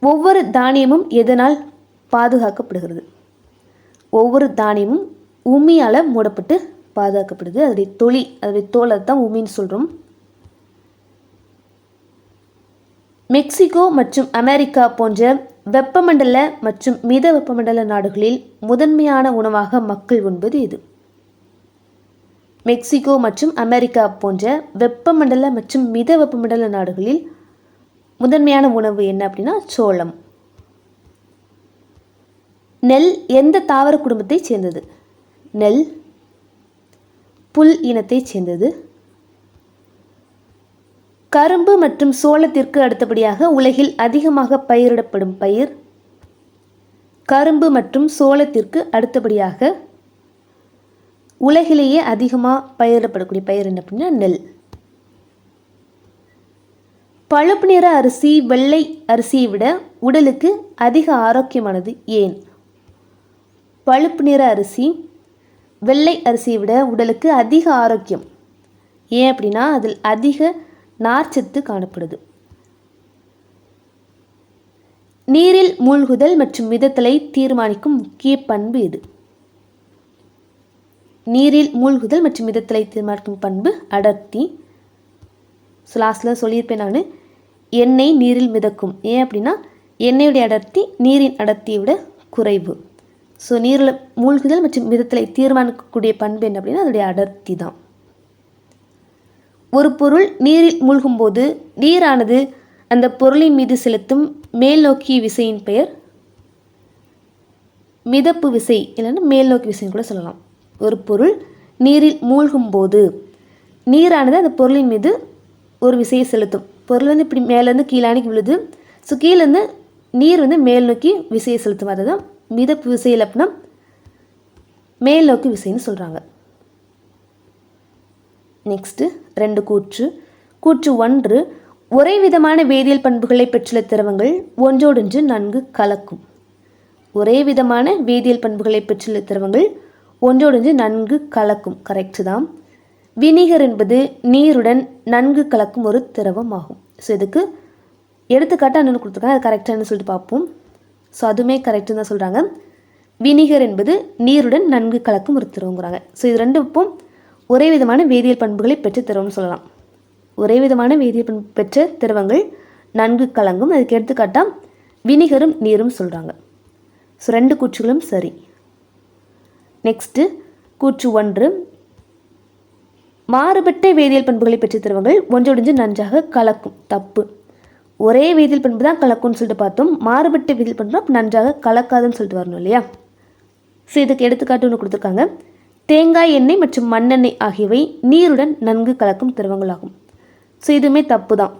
ஒவ்வொரு தானியமும் எதனால் பாதுகாக்கப்படுகிறது? ஒவ்வொரு தானியமும் உமியால் மூடப்பட்டு பாதுகாக்கப்படுது. அதோடைய தோலை தான் உமின்னு சொல்கிறோம். மெக்சிகோ மற்றும் அமெரிக்கா போன்ற வெப்பமண்டல மற்றும் மித வெப்பமண்டல நாடுகளில் முதன்மையான உணவாக மக்கள் உண்பது எது? மெக்சிகோ மற்றும் அமெரிக்கா போன்ற வெப்பமண்டல மற்றும் மித வெப்பமண்டல நாடுகளில் முதன்மையான உணவு என்ன அப்படின்னா சோளம். நெல் எந்த தாவர குடும்பத்தை சேர்ந்தது? நெல் புல் இனத்தை சேர்ந்தது. கரும்பு மற்றும் சோளத்திற்கு அடுத்தபடியாக உலகில் அதிகமாக பயிரிடப்படும் பயிர். கரும்பு மற்றும் சோளத்திற்கு அடுத்தபடியாக உலகிலேயே அதிகமாக பயிரிடப்படக்கூடிய பயிர் என்ன அப்படின்னா நெல். பழுப்பு நிற அரிசி வெள்ளை அரிசியை விட உடலுக்கு அதிக ஆரோக்கியமானது ஏன்? பழுப்பு நிற அரிசி வெள்ளை அரிசியை விட உடலுக்கு அதிக ஆரோக்கியம் ஏன் அப்படின்னா அதில் அதிக நார்ச்சத்து காணப்படுது. நீரில் மூழ்குதல் மற்றும் மிதத்தலை தீர்மானிக்கும் முக்கிய பண்பு எது? நீரில் மூழ்குதல் மற்றும் மிதத்தலை தீர்மானிக்கும் பண்பு அடர்த்தி. லாஸ்டில் சொல்லியிருப்பேன் நான், எண்ணெய் நீரில் மிதக்கும். ஏன் அப்படின்னா எண்ணெயுடைய அடர்த்தி நீரின் அடர்த்தியை விட குறைவு. ஸோ நீரில் மூழ்குதல் மற்றும் மிதத்தலை தீர்மானிக்கக்கூடிய பண்பு என்ன அப்படின்னா அதோடைய அடர்த்தி தான். ஒரு பொருள் நீரில் மூழ்கும்போது நீரானது அந்த பொருளின் மீது செலுத்தும் மேல் நோக்கிய விசையின் பெயர் மிதப்பு விசை இல்லைன்னா மேல் நோக்கி விசைன்னு கூட சொல்லலாம். ஒரு பொருள் நீரில் மூழ்கும் போது நீரானது அந்த பொருளின் மீது ஒரு விசையை செலுத்தும். பொருள் வந்து இப்படி மேலேருந்து கீழானிக்கு விழுது. ஸோ கீழேருந்து நீர் வந்து மேல் நோக்கி விசையை செலுத்தும். அதுதான் மிதப்பு விசையில் அப்படின்னா மேல் நோக்கி விசைன்னு சொல்கிறாங்க. நெக்ஸ்ட்டு 2 கூற்று. கூற்று 1, ஒரே விதமான வேதியியல் பண்புகளை பெற்றுள்ள திரவங்கள் ஒன்றோடொன்று நன்கு கலக்கும். ஒரே விதமான வேதியியல் பண்புகளை பெற்றுள்ள திரவங்கள் ஒன்றோடொன்று நன்கு கலக்கும். கரெக்டு தான். வினிகர் என்பது நீருடன் நன்கு கலக்கும் ஒரு திரவம் ஆகும். ஸோ இதுக்கு எடுத்துக்காட்டாக என்னென்னு கொடுத்துருக்காங்க, அது கரெக்டானு சொல்லிட்டு பார்ப்போம். ஸோ அதுவுமே கரெக்டுன்னு தான் சொல்கிறாங்க. வினிகர் என்பது நீருடன் நன்கு கலக்கும் ஒரு திரவங்கிறாங்க. ஸோ இது ரெண்டும் இப்போ ஒரே விதமான வேதியியல் பண்புகளை பெற்ற திரவம்னு சொல்லலாம். ஒரே விதமான வேதியியல் பண்பு பெற்ற திரவங்கள் நன்கு கலங்கும். அதுக்கு எடுத்துக்காட்டாக வினிகரும் நீரும் சொல்கிறாங்க. ஸோ 2 கூற்றுகளும் சரி. நெக்ஸ்ட்டு கூற்று 1, மாறுபட்ட வேதியியல் பண்புகளை பெற்ற திரவங்கள் ஒன்றொன்று நன்றாக கலக்கும். தப்பு. ஒரே வேதியியல் பண்பு தான் கலக்கும்னு சொல்லிட்டு பார்த்தோம். மாறுபட்ட வேதியியல் பண்பு அப்போ நன்றாக கலக்காதுன்னு சொல்லிட்டு வரணும் இல்லையா? ஸோ இதுக்கு எடுத்துக்காட்டு ஒன்று கொடுத்துருக்காங்க. தேங்காய் எண்ணெய் மற்றும் மண்ணெண்ணெய் ஆகியவை நீருடன் நன்கு கலக்கும் திரவங்களாகும். ஸோ இதுவுமே தப்பு தான்.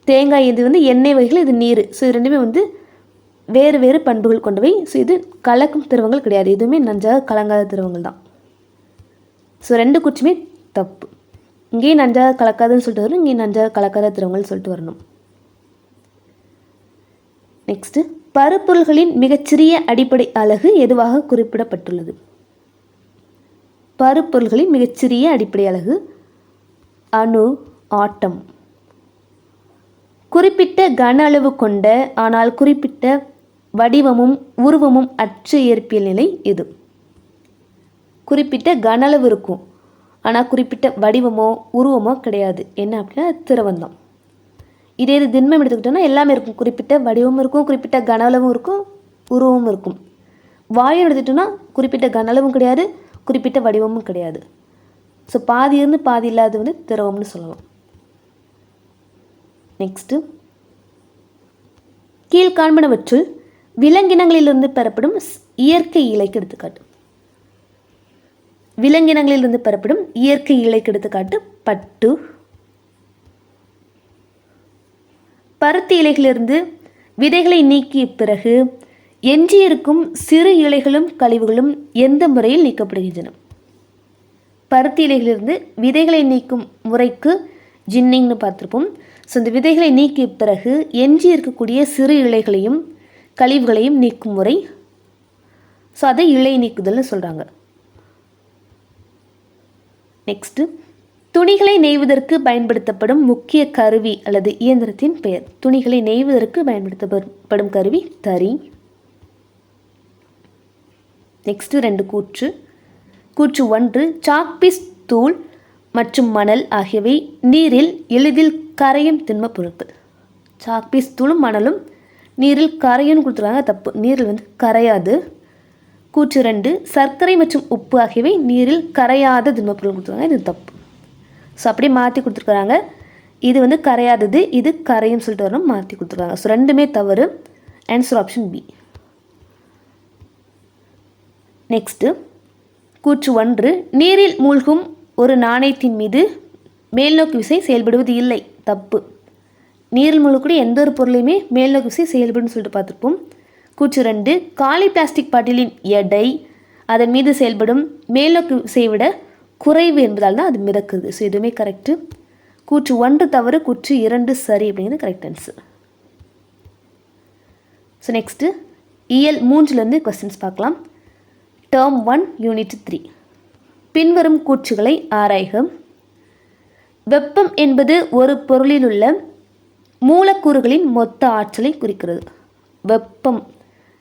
தேங்காய் இது வந்து எண்ணெய் வகைகள், இது நீர். ஸோ இது ரெண்டுமே வந்து வேறு வேறு பண்புகள் கொண்டவை. ஸோ இது கலக்கும் திரவங்கள் கிடையாது. இதுவுமே நன்றாக கலங்காத திரவங்கள் தான். ஸோ 2 கூற்றுமே தப்பு. இங்கேயும் நன்றாக கலக்காதுன்னு சொல்லிட்டு வரணும், இங்கேயும் நன்றாக கலக்காத திரவங்கள் சொல்லிட்டு வரணும். நெக்ஸ்ட்டு, பருப்பொருள்களின் மிகச்சிறிய அடிப்படை அலகு எதுவாக குறிப்பிடப்பட்டுள்ளது? பருப்பொருள்களின் மிகச்சிறிய அடிப்படை அலகு அணு, ஆட்டம். குறிப்பிட்ட கன அளவு கொண்ட ஆனால் குறிப்பிட்ட வடிவமும் உருவமும் அற்ற இயற்பியல் நிலை எது? குறிப்பிட்ட கன அளவு இருக்கும், ஆனால் குறிப்பிட்ட வடிவமோ உருவமோ கிடையாது. என்ன அப்படின்னா திரவந்தான். இதே இது திண்மம் எடுத்துக்கிட்டோன்னா எல்லாமே இருக்கும். குறிப்பிட்ட வடிவமும் இருக்கும், குறிப்பிட்ட கன அளவும் இருக்கும், உருவமும் இருக்கும். வாயு எடுத்துக்கிட்டோன்னா குறிப்பிட்ட கன அளவும் கிடையாது, குறிப்பிட்ட வடிவமும் கிடையாது. ஸோ பாதி இருந்து பாதி இல்லாத வந்து திரவம்னு சொல்லலாம். நெக்ஸ்ட்டு, கீழ்காண்பனவற்றுள் விலங்கினங்களிலிருந்து பெறப்படும் இயற்கை இலைக்கு எடுத்துக்காட்டு. விலங்கினங்களிலிருந்து பெறப்படும் இயற்கை இலைக்கு எடுத்துக்காட்டு பட்டு. பருத்தி இலைகளிலிருந்து விதைகளை நீக்கிய பிறகு எஞ்சியிருக்கும் சிறு இலைகளும் கழிவுகளும் எந்த முறையில் நீக்கப்படுகின்றன? பருத்தி இலைகளிலிருந்து விதைகளை நீக்கும் முறைக்கு ஜின்னிங்னு பார்த்துருப்போம். ஸோ இந்த விதைகளை நீக்கிய பிறகு எஞ்சி இருக்கக்கூடிய சிறு இலைகளையும் கழிவுகளையும் நீக்கும் முறை, ஸோ அதை இலை நீக்குதல்னு சொல்கிறாங்க. நெக்ஸ்ட்டு, துணிகளை நெய்வதற்கு பயன்படுத்தப்படும் முக்கிய கருவி அல்லது இயந்திரத்தின் பெயர். துணிகளை நெய்வதற்கு பயன்படுத்தப்படும் கருவி தறி. நெக்ஸ்ட்டு 2 கூற்று. கூற்று 1, சாக்பீஸ் தூள் மற்றும் மணல் ஆகியவை நீரில் எளிதில் கரையும் திண்மப் பொருட்கள். சாக்பீஸ் தூளும் மணலும் நீரில் கரையும்னு கொடுத்துருக்காங்க. தப்பு. நீரில் வந்து கரையாது. கூற்று 2, சர்க்கரை மற்றும் உப்பு ஆகியவை நீரில் கரையாத திண்மப் பொருள் கொடுத்துருக்காங்க. இது தப்பு. ஸோ அப்படியே மாற்றி கொடுத்துருக்குறாங்க. இது வந்து கரையாதது, இது கரையும் சொல்லிட்டு வரணும், மாற்றி கொடுத்துருக்காங்க. ஸோ ரெண்டுமே தவறு. Answer option B. நெக்ஸ்ட்டு, கூற்று 1, நீரில் மூழ்கும் ஒரு நாணயத்தின் மீது மேல்நோக்கு விசை செயல்படுவது இல்லை. தப்பு. நீரில் மூழ்கக்கூடிய எந்த ஒரு பொருளையுமே மேல்நோக்கு விசை செயல்படுன்னு சொல்லிட்டு பார்த்துருப்போம். கூற்று 2, காலி பிளாஸ்டிக் பாட்டிலின் எடை அதன் மீது செயல்படும் மேல்நோக்கு விசையை விட குறைவு என்பதால் தான் அது மிதக்குது. ஸோ எதுவுமே கரெக்டு. கூற்று 1 தவறு, கூற்று 2 சரி அப்படிங்கிறது கரெக்ட் ஆன்சர். ஸோ நெக்ஸ்ட்டு இயல் 3லேருந்து கொஸ்டின்ஸ் பார்க்கலாம். Term 1 unit 3. பின்வரும் கூற்றுகளை ஆராய்க. வெப்பம் என்பது ஒரு பொருளில் உள்ள மூலக்கூறுகளின் மொத்த ஆற்றலை குறிக்கிறது. வெப்பம்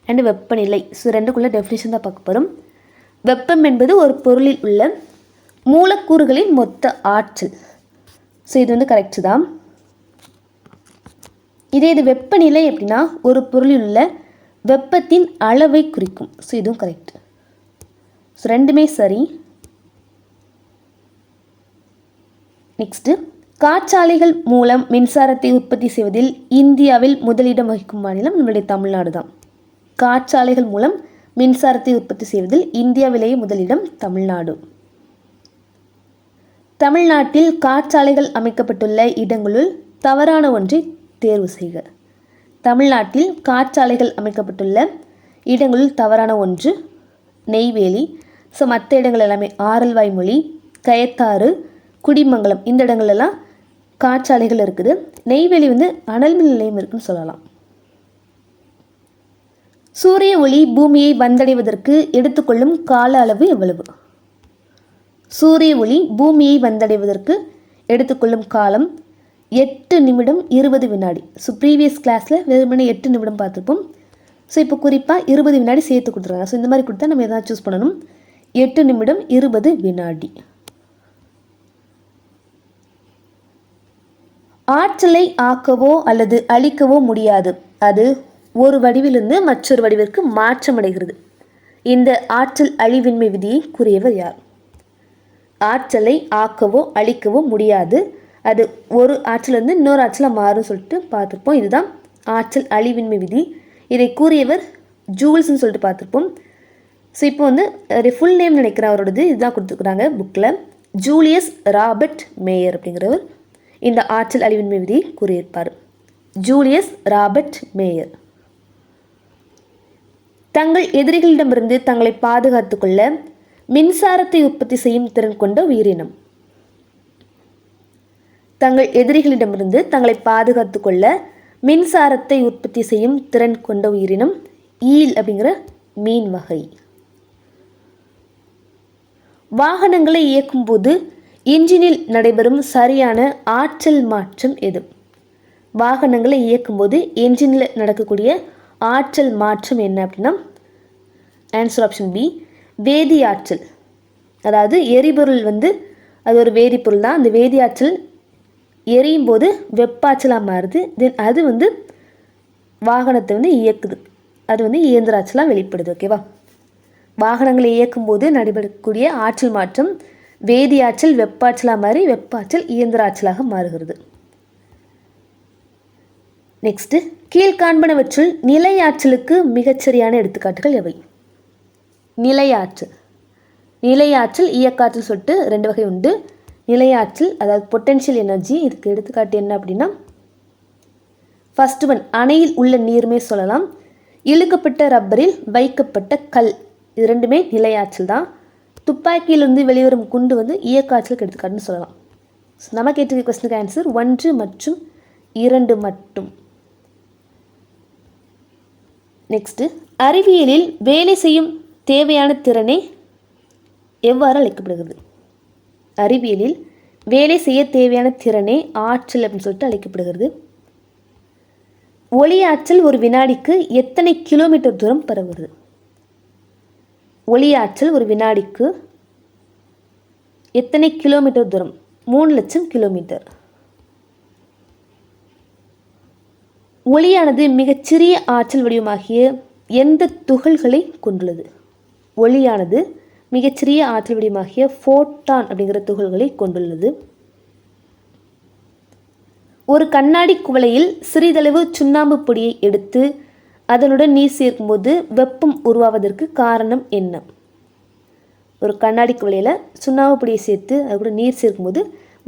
அண்ட் வெப்பநிலை, ஸோ ரெண்டுக்குள்ள டெஃபினிஷன் தான் பார்க்க போகிறோம். வெப்பம் என்பது ஒரு பொருளில் உள்ள மூலக்கூறுகளின் மொத்த ஆற்றல். ஸோ இது வந்து கரெக்டு தான். இதே இது வெப்பநிலை அப்படின்னா ஒரு பொருளில் உள்ள வெப்பத்தின் அளவை குறிக்கும். ஸோ இதுவும் கரெக்டு. ஸோ ரெண்டுமே சரி. நெக்ஸ்ட்டு, காற்றாலைகள் மூலம் மின்சாரத்தை உற்பத்தி செய்வதில் இந்தியாவில் முதலிடம் வகிக்கும் மாநிலம் நம்மளுடைய தமிழ்நாடு தான். காற்றாலைகள் மூலம் மின்சாரத்தை உற்பத்தி செய்வதில் இந்தியாவிலேயே முதலிடம் தமிழ்நாடு. தமிழ்நாட்டில் காற்றாலைகள் அமைக்கப்பட்டுள்ள இடங்களுள் தவறான ஒன்றை தேர்வு செய்க. தமிழ்நாட்டில் காற்றாலைகள் அமைக்கப்பட்டுள்ள இடங்களுள் தவறான ஒன்று நெய்வேலி. ஸோ மற்ற இடங்கள் எல்லாமே ஆரல்வாய்மொழி, கயத்தாறு, குடிமங்கலம், இந்த இடங்கள்லாம் காற்றாலைகள் இருக்குது. நெய்வேலி அனல் மின் நிலையம் இருக்குன்னு சொல்லலாம். சூரிய ஒளி பூமியை வந்தடைவதற்கு எடுத்துக்கொள்ளும் கால அளவு எவ்வளவு? சூரிய ஒளி பூமியை வந்தடைவதற்கு எடுத்துக்கொள்ளும் காலம் 8 நிமிடம் 20 வினாடி. ஸோ ப்ரீவியஸ் கிளாஸில் வெறுமனே 8 நிமிடம் பார்த்துருப்போம். ஸோ இப்போ குறிப்பாக 20 வினாடி சேர்த்து கொடுத்துருக்காங்க. ஸோ இந்த மாதிரி கொடுத்தா நம்ம எதாவது சூஸ் பண்ணணும். 8 நிமிடம் 20 வினாடி. ஆற்றலை ஆக்கவோ அல்லது அழிக்கவோ முடியாது. அது ஒரு வடிவிலிருந்து மற்றொரு வடிவிற்கு மாற்றமடைகிறது. இந்த ஆற்றல் அழிவின்மை விதியை கூறியவர் யார்? ஆற்றலை ஆக்கவோ அழிக்கவோ முடியாது. அது ஒரு ஆற்றலிருந்து இன்னொரு ஆற்றலாக மாறும் சொல்லிட்டு பார்த்துருப்போம். இதுதான் ஆற்றல் அழிவின்மை விதி. இதை கூறியவர் ஜூல்ஸ்ன்னு சொல்லிட்டு பார்த்துருப்போம். ஸோ இப்போ ஃபுல் நேம் நினைக்கிற அவரோடது இதுதான் கொடுத்துருக்குறாங்க புக்கில். ஜூலியஸ் ராபர்ட் மேயர் அப்படிங்கிறவர் இந்த ஆற்றல் அழிவின்மை விதியை கூறியிருப்பார். Julius Robert mayor. தங்கள் எதிரிகளிடமிருந்து தங்களை பாதுகாத்து கொள்ள மின்சாரத்தை உற்பத்தி செய்யும் திறன் கொண்ட உயிரினம். தங்கள் எதிரிகளிடமிருந்து தங்களை பாதுகாத்து கொள்ள மின்சாரத்தை உற்பத்தி செய்யும் திறன் கொண்ட உயிரினம் ஈல் அப்படிங்கிற மீன் வகை. வாகனங்களை இயக்கும் போது இன்ஜினில் நடைபெறும் சரியான ஆற்றல் மாற்றம் எது? வாகனங்களை இயக்கும்போது என்ஜினில் நடக்கக்கூடிய ஆற்றல் மாற்றம் என்ன அப்படின்னா ஆன்சர் ஆப்ஷன் பி வேதி ஆற்றல். அதாவது எரிபொருள் அது ஒரு வேதிப்பொருள் தான். அந்த வேதி ஆற்றல் எரியும் போது வெப்பாற்றலாக மாறுது. தென் அது வாகனத்தை இயக்குது. அது இயந்திர ஆற்றலாக வெளிப்படுது. ஓகேவா? வாகனங்களை இயக்கும்போது நடைபெறக்கூடிய ஆற்றல் மாற்றம் வேதி ஆற்றல் வெப்பாற்றலாக மாறி வெப்பாற்றல் இயந்திர ஆற்றலாக மாறுகிறது. நெக்ஸ்ட்டு, கீழ்காண்பனவற்றுள் நிலையாற்றலுக்கு மிகச்சரியான எடுத்துக்காட்டுகள் எவை? நிலையாற்றல். நிலையாற்றல் இயக்காற்றல் சொல்லிட்டு 2 வகை உண்டு. நிலையாற்றல் அதாவது பொட்டென்ஷியல் எனர்ஜி. இதுக்கு எடுத்துக்காட்டு என்ன அப்படின்னா ஃபர்ஸ்ட் ஒன் அணையில் உள்ள நீருமே சொல்லலாம். இழுக்கப்பட்ட ரப்பரில் வைக்கப்பட்ட கல், இது ரெண்டுமே நிலையாற்றல் தான். துப்பாக்கியிலிருந்து வெளிவரும் குண்டு இயக்காற்றலுக்கு எடுத்துக்காட்டுன்னு சொல்லலாம். நம்ம கேட்டிருக்க கொஸ்டினுக்கு ஆன்சர் 1 மற்றும் 2 மட்டும். நெக்ஸ்ட்டு, அறிவியலில் வேலை செய்யும் தேவையான திறனை எவ்வாறு அழைக்கப்படுகிறது? அறிவியலில் வேலை செய்ய தேவையான திறனே ஆற்றல் அப்படின்னு சொல்லிட்டு அழைக்கப்படுகிறது. ஒளி ஆற்றல் ஒரு வினாடிக்கு எத்தனை கிலோமீட்டர் தூரம் பரவுகிறது? ஒளி ஆற்றல் ஒரு வினாடிக்கு எத்தனை கிலோமீட்டர் தூரம்? 3 லட்சம் கிலோமீட்டர். ஒளியானது மிகச்சிறிய ஆற்றல் வடிவமாகிய எந்த துகள்களை கொண்டுள்ளது? ஒளியானது மிகச்சிறிய ஆற்றல் வடிவமாகிய ஃபோட்டான் அப்படிங்கிற துகள்களை கொண்டுள்ளது. ஒரு கண்ணாடி குவளையில் சிறிதளவு சுண்ணாம்பு பொடியை எடுத்து அதனுடன் நீர் சேர்க்கும்போது வெப்பம் உருவாவதற்கு காரணம் என்ன? ஒரு கண்ணாடி குவளையில் சுண்ணாம்பு பொடியை சேர்த்து அது கூட நீர் சேர்க்கும்போது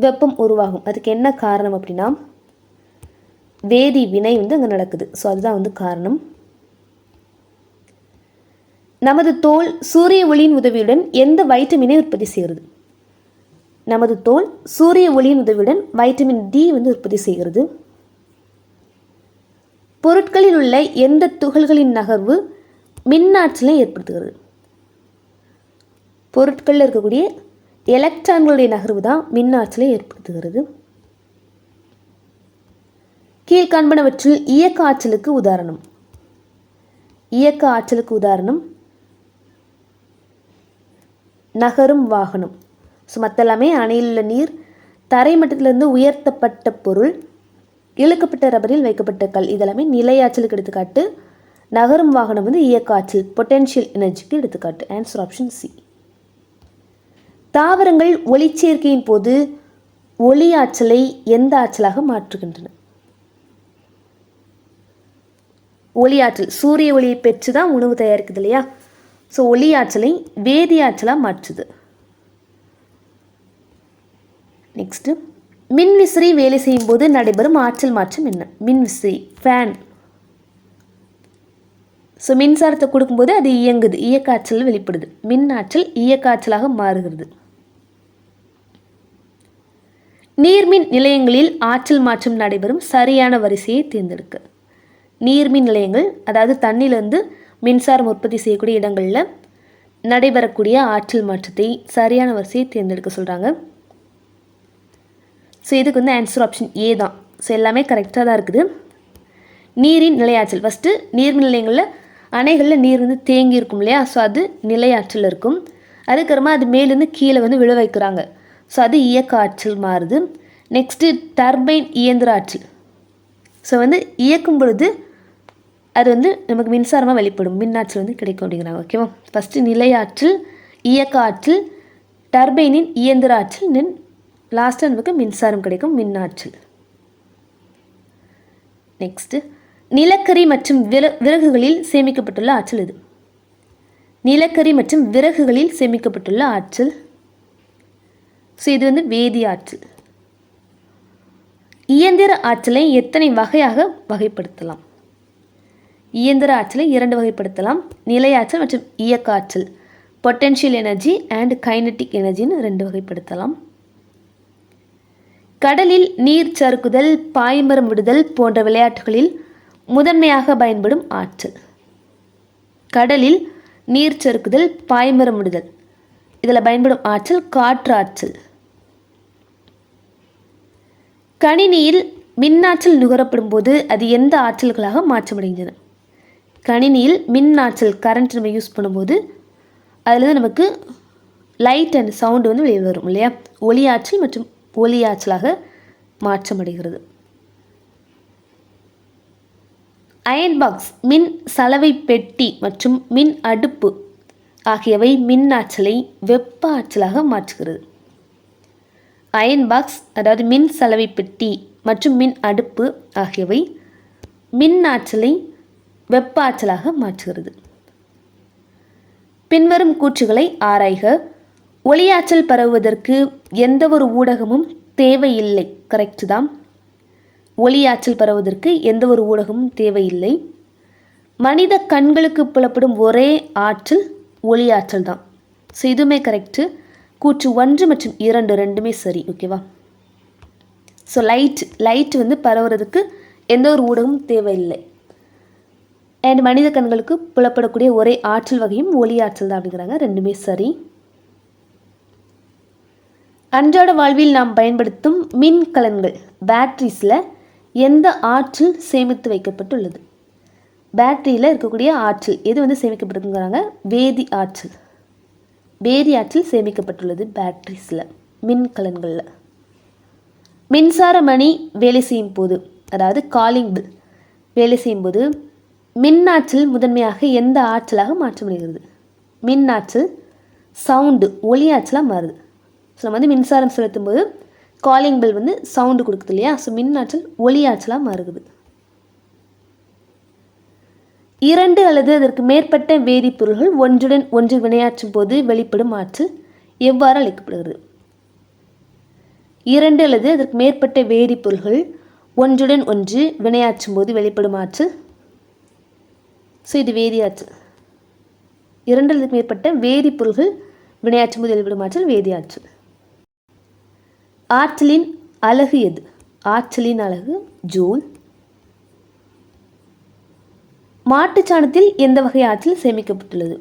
வெப்பம் உருவாகும். அதுக்கு என்ன காரணம் அப்படின்னா வேதி வினை அங்கே நடக்குது. ஸோ அதுதான் காரணம். நமது தோல் சூரிய ஒளியின் உதவியுடன் எந்த வைட்டமினை உற்பத்தி செய்கிறது? நமது தோல் சூரிய ஒளியின் உதவியுடன் வைட்டமின் டி உற்பத்தி செய்கிறது. பொருட்களில் உள்ள எந்த துகள்களின் நகர்வு மின்னாற்றலை ஏற்படுத்துகிறது? பொருட்களில் இருக்கக்கூடிய எலக்ட்ரான்களுடைய நகர்வு தான் மின்னாற்றலை ஏற்படுத்துகிறது. கீழ்காண்பனவற்றில் இயக்க ஆற்றலுக்கு உதாரணம். இயக்க ஆற்றலுக்கு உதாரணம் நகரும் வாகனம். ஸோ மற்றெல்லாமே அணையில் உள்ள நீர், தரை மட்டத்திலிருந்து உயர்த்தப்பட்ட பொருள், இழுக்கப்பட்ட ரப்பரில் வைக்கப்பட்ட கல், இதெல்லாமே நிலையாற்றலுக்கு எடுத்துக்காட்டு. நகரும் வாகனம் இயக்க ஆற்றல் பொட்டென்ஷியல் எனர்ஜிக்கு எடுத்துக்காட்டு. Answer option C. தாவரங்கள் ஒளிச்சேர்க்கையின் போது ஒளி ஆற்றலை எந்த ஆற்றலாக மாற்றுகின்றன? ஒளியாற்றல், சூரிய ஒளியை பெற்று தான் உணவு தயாரிக்குது இல்லையா? ஸோ ஒளியாற்றலை வேதியாற்றலாக மாற்றுது. நெக்ஸ்ட்டு, மின்விசிறி வேலை செய்யும் போது நடைபெறும் ஆற்றல் மாற்றம் என்ன? மின்விசிறி, ஃபேன். ஸோ மின்சாரத்தை கொடுக்கும்போது அது இயங்குது, இயக்க ஆற்றல் வெளிப்படுது. மின் ஆற்றல் இயக்க ஆற்றலாக மாறுகிறது. நீர்மின் நிலையங்களில் ஆற்றல் மாற்றம் நடைபெறும் சரியான வரிசையை தேர்ந்தெடுக்க. நீர்மின் நிலையங்கள், அதாவது தண்ணியிலேருந்து மின்சாரம் உற்பத்தி செய்யக்கூடிய இடங்களில் நடைபெறக்கூடிய ஆற்றல் மாற்றத்தை சரியான வரிசையை தேர்ந்தெடுக்க சொல்கிறாங்க. ஸோ இதுக்கு வந்து ஆன்சர் ஆப்ஷன் ஏ தான். ஸோ எல்லாமே கரெக்டாக தான் இருக்குது. நீரின் நிலையாற்றல், ஃபஸ்ட்டு நீர்மின் நிலையங்களில் அணைகளில் நீர் வந்து தேங்கி இருக்கும் இல்லையா? ஸோ அது நிலையாற்றல் இருக்கும். அதுக்கப்புறமா அது மேலேருந்து கீழே வந்து விழ வைக்கிறாங்க. ஸோ அது இயக்க ஆற்றல் மாறுது. நெக்ஸ்ட்டு டர்பைன் இயந்திர ஆற்றல். ஸோ வந்து இயக்கும் பொழுது அது வந்து நமக்கு மின்சாரமாக வெளிப்படும், மின்னாற்றல் வந்து கிடைக்கும் அப்படிங்கிறாங்க. ஓகேவா? ஃபஸ்ட்டு நிலையாற்றல், இயக்க ஆற்றல், டர்பைனின் இயந்திர ஆற்றல், லாஸ்ட்டாக நமக்கு மின்சாரம் கிடைக்கும், மின்னாற்றல். நெக்ஸ்ட்டு, நிலக்கரி மற்றும் விறகுகளில் சேமிக்கப்பட்டுள்ள ஆற்றல் இது. நிலக்கரி மற்றும் விறகுகளில் சேமிக்கப்பட்டுள்ள ஆற்றல். ஸோ இது வந்து வேதி ஆற்றல். இயந்திர ஆற்றலை எத்தனை வகையாக வகைப்படுத்தலாம்? இயந்திர ஆற்றலை 2 வகைப்படுத்தலாம். நிலையாற்றல் மற்றும் இயக்க ஆற்றல், பொட்டென்ஷியல் எனர்ஜி அண்ட் கைனட்டிக் எனர்ஜின்னு 2 வகைப்படுத்தலாம். கடலில் நீர் சறுக்குதல், பாய்மரம் விடுதல் போன்ற விளையாட்டுகளில் முதன்மையாக பயன்படும் ஆற்றல். கடலில் நீர் சறுக்குதல், பாய்மரம் விடுதல், இதில் பயன்படும் ஆற்றல் காற்று ஆற்றல். கணினியில் மின்னாற்றல் நுகரப்படும் போது அது எந்த ஆற்றல்களாக மாற்றமடைகிறது? கணினியில் மின் ஆற்றல், கரண்ட் நம்ம யூஸ் பண்ணும்போது அதில் நமக்கு லைட் அண்ட் சவுண்டு வந்து வெளியே வரும் இல்லையா? ஒளியாற்றல் மற்றும் ஒளியாற்றலாக மாற்றமடைகிறது. அயன் பாக்ஸ், மின் சலவை பெட்டி மற்றும் மின் அடுப்பு ஆகியவை மின் ஆற்றலை வெப்ப ஆற்றலாக மாற்றுகிறது. அயன் பாக்ஸ், அதாவது மின் சலவை பெட்டி மற்றும் மின் அடுப்பு ஆகியவை மின் ஆற்றலை வெப்ப ஆற்றலாக மாற்றுகிறது. பின்வரும் கூற்றுகளை ஆராய்க. ஒளியாற்றல் பரவுவதற்கு எந்த ஒரு ஊடகமும் தேவையில்லை. கரெக்டு தான். ஒளியாற்றல் பரவுவதற்கு எந்த ஒரு ஊடகமும் தேவையில்லை. மனித கண்களுக்கு புலப்படும் ஒரே ஆற்றல் ஒளியாற்றல் தான். ஸோ இதுவுமே கரெக்டு. கூற்று 1 மற்றும் 2 ரெண்டுமே சரி. ஓகேவா? ஸோ லைட் வந்து பரவுறதுக்கு எந்த ஒரு ஊடகமும் தேவையில்லை. அண்ட் மனித கண்களுக்கு புலப்படக்கூடிய ஒரே ஆற்றல் வகையும் ஒளி ஆற்றல் தான் அப்படிங்கிறாங்க. ரெண்டுமே சரி. அன்றாட வாழ்வில் நாம் பயன்படுத்தும் மின்கலன்கள், பேட்ரிஸில் எந்த ஆற்றல் சேமித்து வைக்கப்பட்டுள்ளது? பேட்டரியில் இருக்கக்கூடிய ஆற்றல் எது வந்து சேமிக்கப்பட்டிருக்குங்கிறாங்க? வேதி ஆற்றல். வேதி ஆற்றல் சேமிக்கப்பட்டுள்ளது பேட்ரிஸில், மின்கலன்களில். மின்சார மணி வேலை செய்யும் போது, அதாவது காலிங் பில் வேலை செய்யும்போது மின்னாற்றல் முதன்மையாக எந்த ஆற்றலாக மாற்றமடைகிறது? மின்னாற்றல் சவுண்டு, ஒளி ஆற்றலாக மாறுது. ஸோ நம்ம வந்து மின்சாரம் செலுத்தும் போது காலிங் பெல் வந்து சவுண்டு கொடுக்குது இல்லையா? ஸோ மின்னாற்றல் ஒளி ஆற்றலாக மாறுகிறது. 2 அல்லது அதற்கு மேற்பட்ட வேதிப்பொருள்கள் ஒன்றுடன் ஒன்று வினையாற்றும் போது வெளிப்படும் ஆற்றல் எவ்வாறு அழைக்கப்படுகிறது? 2 அல்லது அதற்கு மேற்பட்ட வேதிப்பொருள்கள் ஒன்றுடன் ஒன்று வினையாற்றும் போது வெளிப்படும் ஆற்றல். ஸோ இது வேதியாற்றல். 2 அல்லது மேற்பட்ட வேதிப்பொருள்கள் வினையாற்றும் போது வெளிப்படும் ஆற்றல் வேதியாற்றல். ஆற்றலின் அலகு எது? ஆற்றலின் அலகு ஜூல். மாட்டுச்சாணத்தில் எந்த வகை ஆற்றல் சேமிக்கப்பட்டுள்ளது?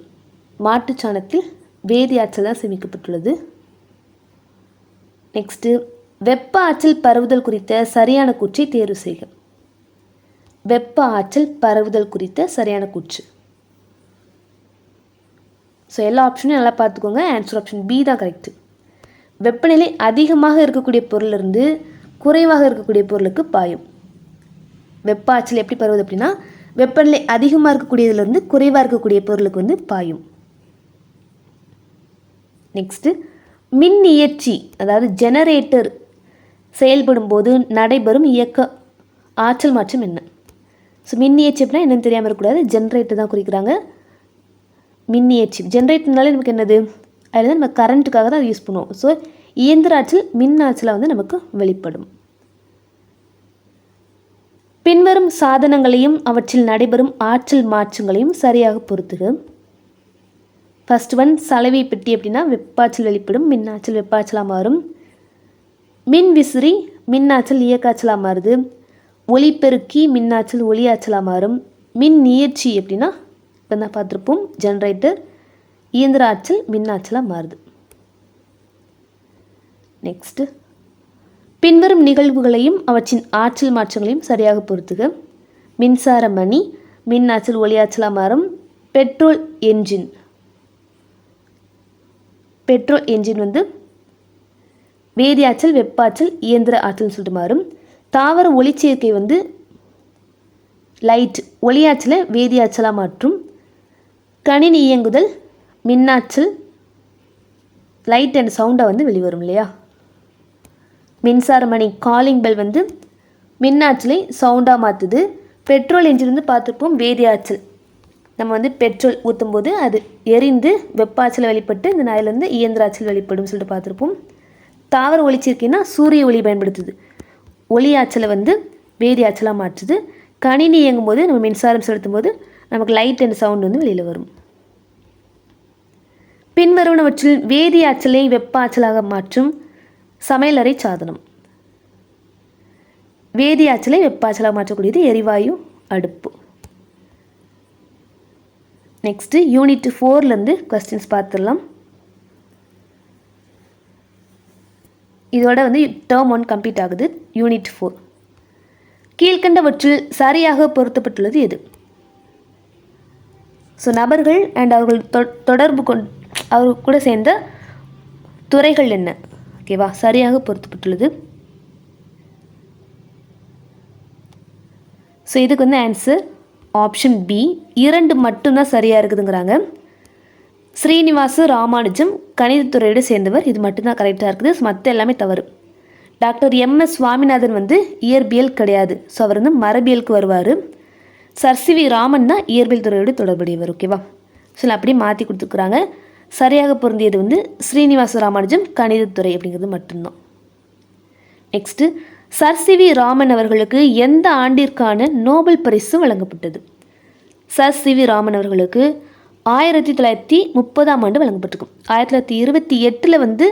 மாட்டுச்சாணத்தில் வேதி ஆற்றல் தான் சேமிக்கப்பட்டுள்ளது. நெக்ஸ்ட்டு, வெப்ப ஆற்றல் பரவுதல் குறித்த சரியான கூற்றை தேர்வு செய்க. வெப்ப ஆற்றல் பரவுதல் குறித்த சரியான கூற்று. ஸோ எல்லா ஆப்ஷனும் நல்லா பார்த்துக்கோங்க. ஆன்சர் ஆப்ஷன் பி தான் கரெக்டு. வெப்பநிலை அதிகமாக இருக்கக்கூடிய பொருளிலிருந்து குறைவாக இருக்கக்கூடிய பொருளுக்கு பாயும். வெப்ப ஆற்றல் எப்படி பரவுது அப்படின்னா, வெப்பநிலை அதிகமாக இருக்கக்கூடியதுலேருந்து குறைவாக இருக்கக்கூடிய பொருளுக்கு வந்து பாயும். நெக்ஸ்ட்டு, மின் இயற்றி, அதாவது ஜெனரேட்டர் செயல்படும் போது நடைபெறும் இயக்க ஆற்றல் மாற்றம் என்ன? ஸோ மின்னியற்றி அப்படின்னா என்னென்னு தெரியாமல் இருக்கக்கூடாது, ஜென்ரேட்டர் தான் குறிக்கிறாங்க. மின்னியற்றி ஜென்ரேட்டர்னாலே நமக்கு என்னது, அதில் தான் நம்ம கரண்ட்டுக்காக தான் யூஸ் பண்ணுவோம். ஸோ இயந்திர ஆற்றல் மின் ஆற்றலாக வந்து நமக்கு வெளிப்படும். பின்வரும் சாதனங்களையும் அவற்றில் நடைபெறும் ஆற்றல் மாற்றங்களையும் சரியாக பொறுத்துக. ஃபர்ஸ்ட் ஒன் சலவை பெட்டி அப்படின்னா வெப்பாற்றல் வெளிப்படும், மின் ஆற்றல் வெப்பாற்றலாக மாறும். மின் விசிறி மின்னாற்றல் இயக்காற்றலாக மாறுது. ஒளிப்பெருக்கி மின்னாற்றல் ஒளியாற்றலாக மாறும். மின் நீர்ச்சி அப்படின்னா இப்போ தான் பார்த்துருப்போம், ஜென்ரேட்டர் இயந்திர ஆற்றல் மின் ஆற்றலாக மாறுது. நெக்ஸ்ட்டு பின்வரும் நிகழ்வுகளையும் அவற்றின் ஆற்றல் மாற்றங்களையும் சரியாக பொறுத்துக. மின்சார மணி மின் ஆற்றல் ஒளியாற்றலாக மாறும். பெட்ரோல் என்ஜின் வந்து வேதியாற்றல் வெப்பாற்றல் இயந்திர ஆற்றல்னு சொல்லிட்டு மாறும். தாவர ஒளிச்சேர்க்கை வந்து லைட் ஒளியாற்றலை வேதியாற்றலாக மாற்றும். கணினி இயங்குதல் மின்னாற்றல் லைட் அண்ட் சவுண்டாக வந்து வெளிவரும் இல்லையா. மின்சார மணி காலிங் பெல் வந்து மின்னாற்றலை சவுண்டாக மாற்றுது. பெட்ரோல் என்ஜின் வந்து பார்த்துருப்போம் வேதியாற்றல், நம்ம வந்து பெட்ரோல் ஊற்றும் போது அது எரிந்து வெப்பாற்றலை வெளிப்பட்டு இந்த நாயிலேருந்து இயந்திர ஆற்றல் வெளிப்படும் சொல்லிட்டு பார்த்துருப்போம். தாவர ஒளிச்சேர்க்கைன்னா சூரிய ஒளி பயன்படுத்துது, ஒளி ஆற்றலை வந்து வேதி ஆற்றலாக மாற்றுது. கணினி இயங்கும் போது நம்ம மின்சாரம் செலுத்தும் போது நமக்கு லைட் அண்ட் சவுண்ட் வந்து வெளியில் வரும். பின்வருவனவற்றில் வேதி ஆற்றலை வெப்ப ஆற்றலாக மாற்றும் சமையலறை சாதனம். வேதி ஆற்றலை வெப்ப ஆற்றலாக மாற்றக்கூடியது எரிவாயு அடுப்பு. நெக்ஸ்ட்டு யூனிட் 4லேருந்து கொஸ்டின்ஸ் பார்த்துடலாம். இதோட வந்து டேர்ம் 1 கம்ப்ளீட் ஆகுது. யூனிட் 4 கீழ்கண்டவற்றில் சரியாக பொருத்தப்பட்டுள்ளது எது? ஸோ நபர்கள் அண்ட் அவர்கள் தொடர்பு அவர் கூட சேர்ந்த துறைகள் என்ன, ஓகேவா, சரியாக பொருத்தப்பட்டுள்ளது. ஸோ இதுக்கு வந்து ஆன்சர் ஆப்ஷன் பி 2 மட்டும்தான் சரியாக இருக்குதுங்கிறாங்க. ஸ்ரீனிவாச ராமானுஜம் கணிதத்துறையோடு சேர்ந்தவர், இது மட்டும்தான் கரெக்டாக இருக்குது. மற்ற எல்லாமே தவறு. டாக்டர் எம்எஸ் சுவாமிநாதன் வந்து இயற்பியல் கிடையாது, ஸோ அவர் வந்து மரபியலுக்கு வருவார். சர்.சி.வி. ராமன் தான் இயற்பியல் துறையோடு தொடர்புடையவர், ஓகேவா. ஸோ அப்படியே மாற்றி கொடுத்துருக்குறாங்க. சரியாக பொருந்தியது வந்து ஸ்ரீனிவாச ராமானுஜம் கணிதத்துறை அப்படிங்கிறது மட்டும்தான். நெக்ஸ்ட்டு சர்.சி.வி. ராமன் அவர்களுக்கு எந்த ஆண்டிற்கான நோபல் பரிசு வழங்கப்பட்டது? சர்.சி.வி. ராமன் அவர்களுக்கு 1930ஆம் ஆண்டு வழங்கப்பட்டிருக்கும். 1928 வந்து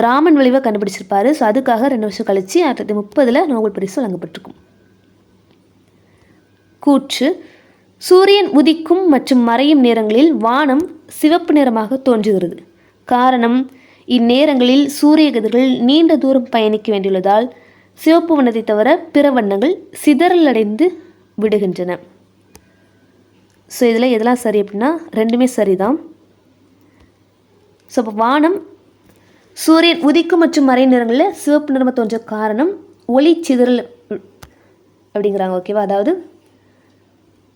ராமன் விளைவை கண்டுபிடிச்சிருப்பாரு. ஸோ அதுக்காக 2 வருஷம் கழித்து 1930 நோபல் பரிசு வழங்கப்பட்டிருக்கும். கூற்று சூரியன் உதிக்கும் மற்றும் மறையும் நேரங்களில் வானம் சிவப்பு நிறமாக தோன்றுகிறது. காரணம் இந்நேரங்களில் சூரிய கதிர்கள் நீண்ட தூரம் பயணிக்க வேண்டியுள்ளதால் சிவப்பு வண்ணத்தை தவிர பிற வண்ணங்கள் சிதறலடைந்து விடுகின்றன. ஸோ இதில் எதெல்லாம் சரி அப்படின்னா 2மே சரிதான். ஸோ இப்போ வானம் சூரியன் உதிக்கும் மற்றும் மறை நிறங்களில் சிவப்பு நிறமாக தோன்ற காரணம் ஒளி சிதறல் அப்படிங்கிறாங்க, ஓகேவா. அதாவது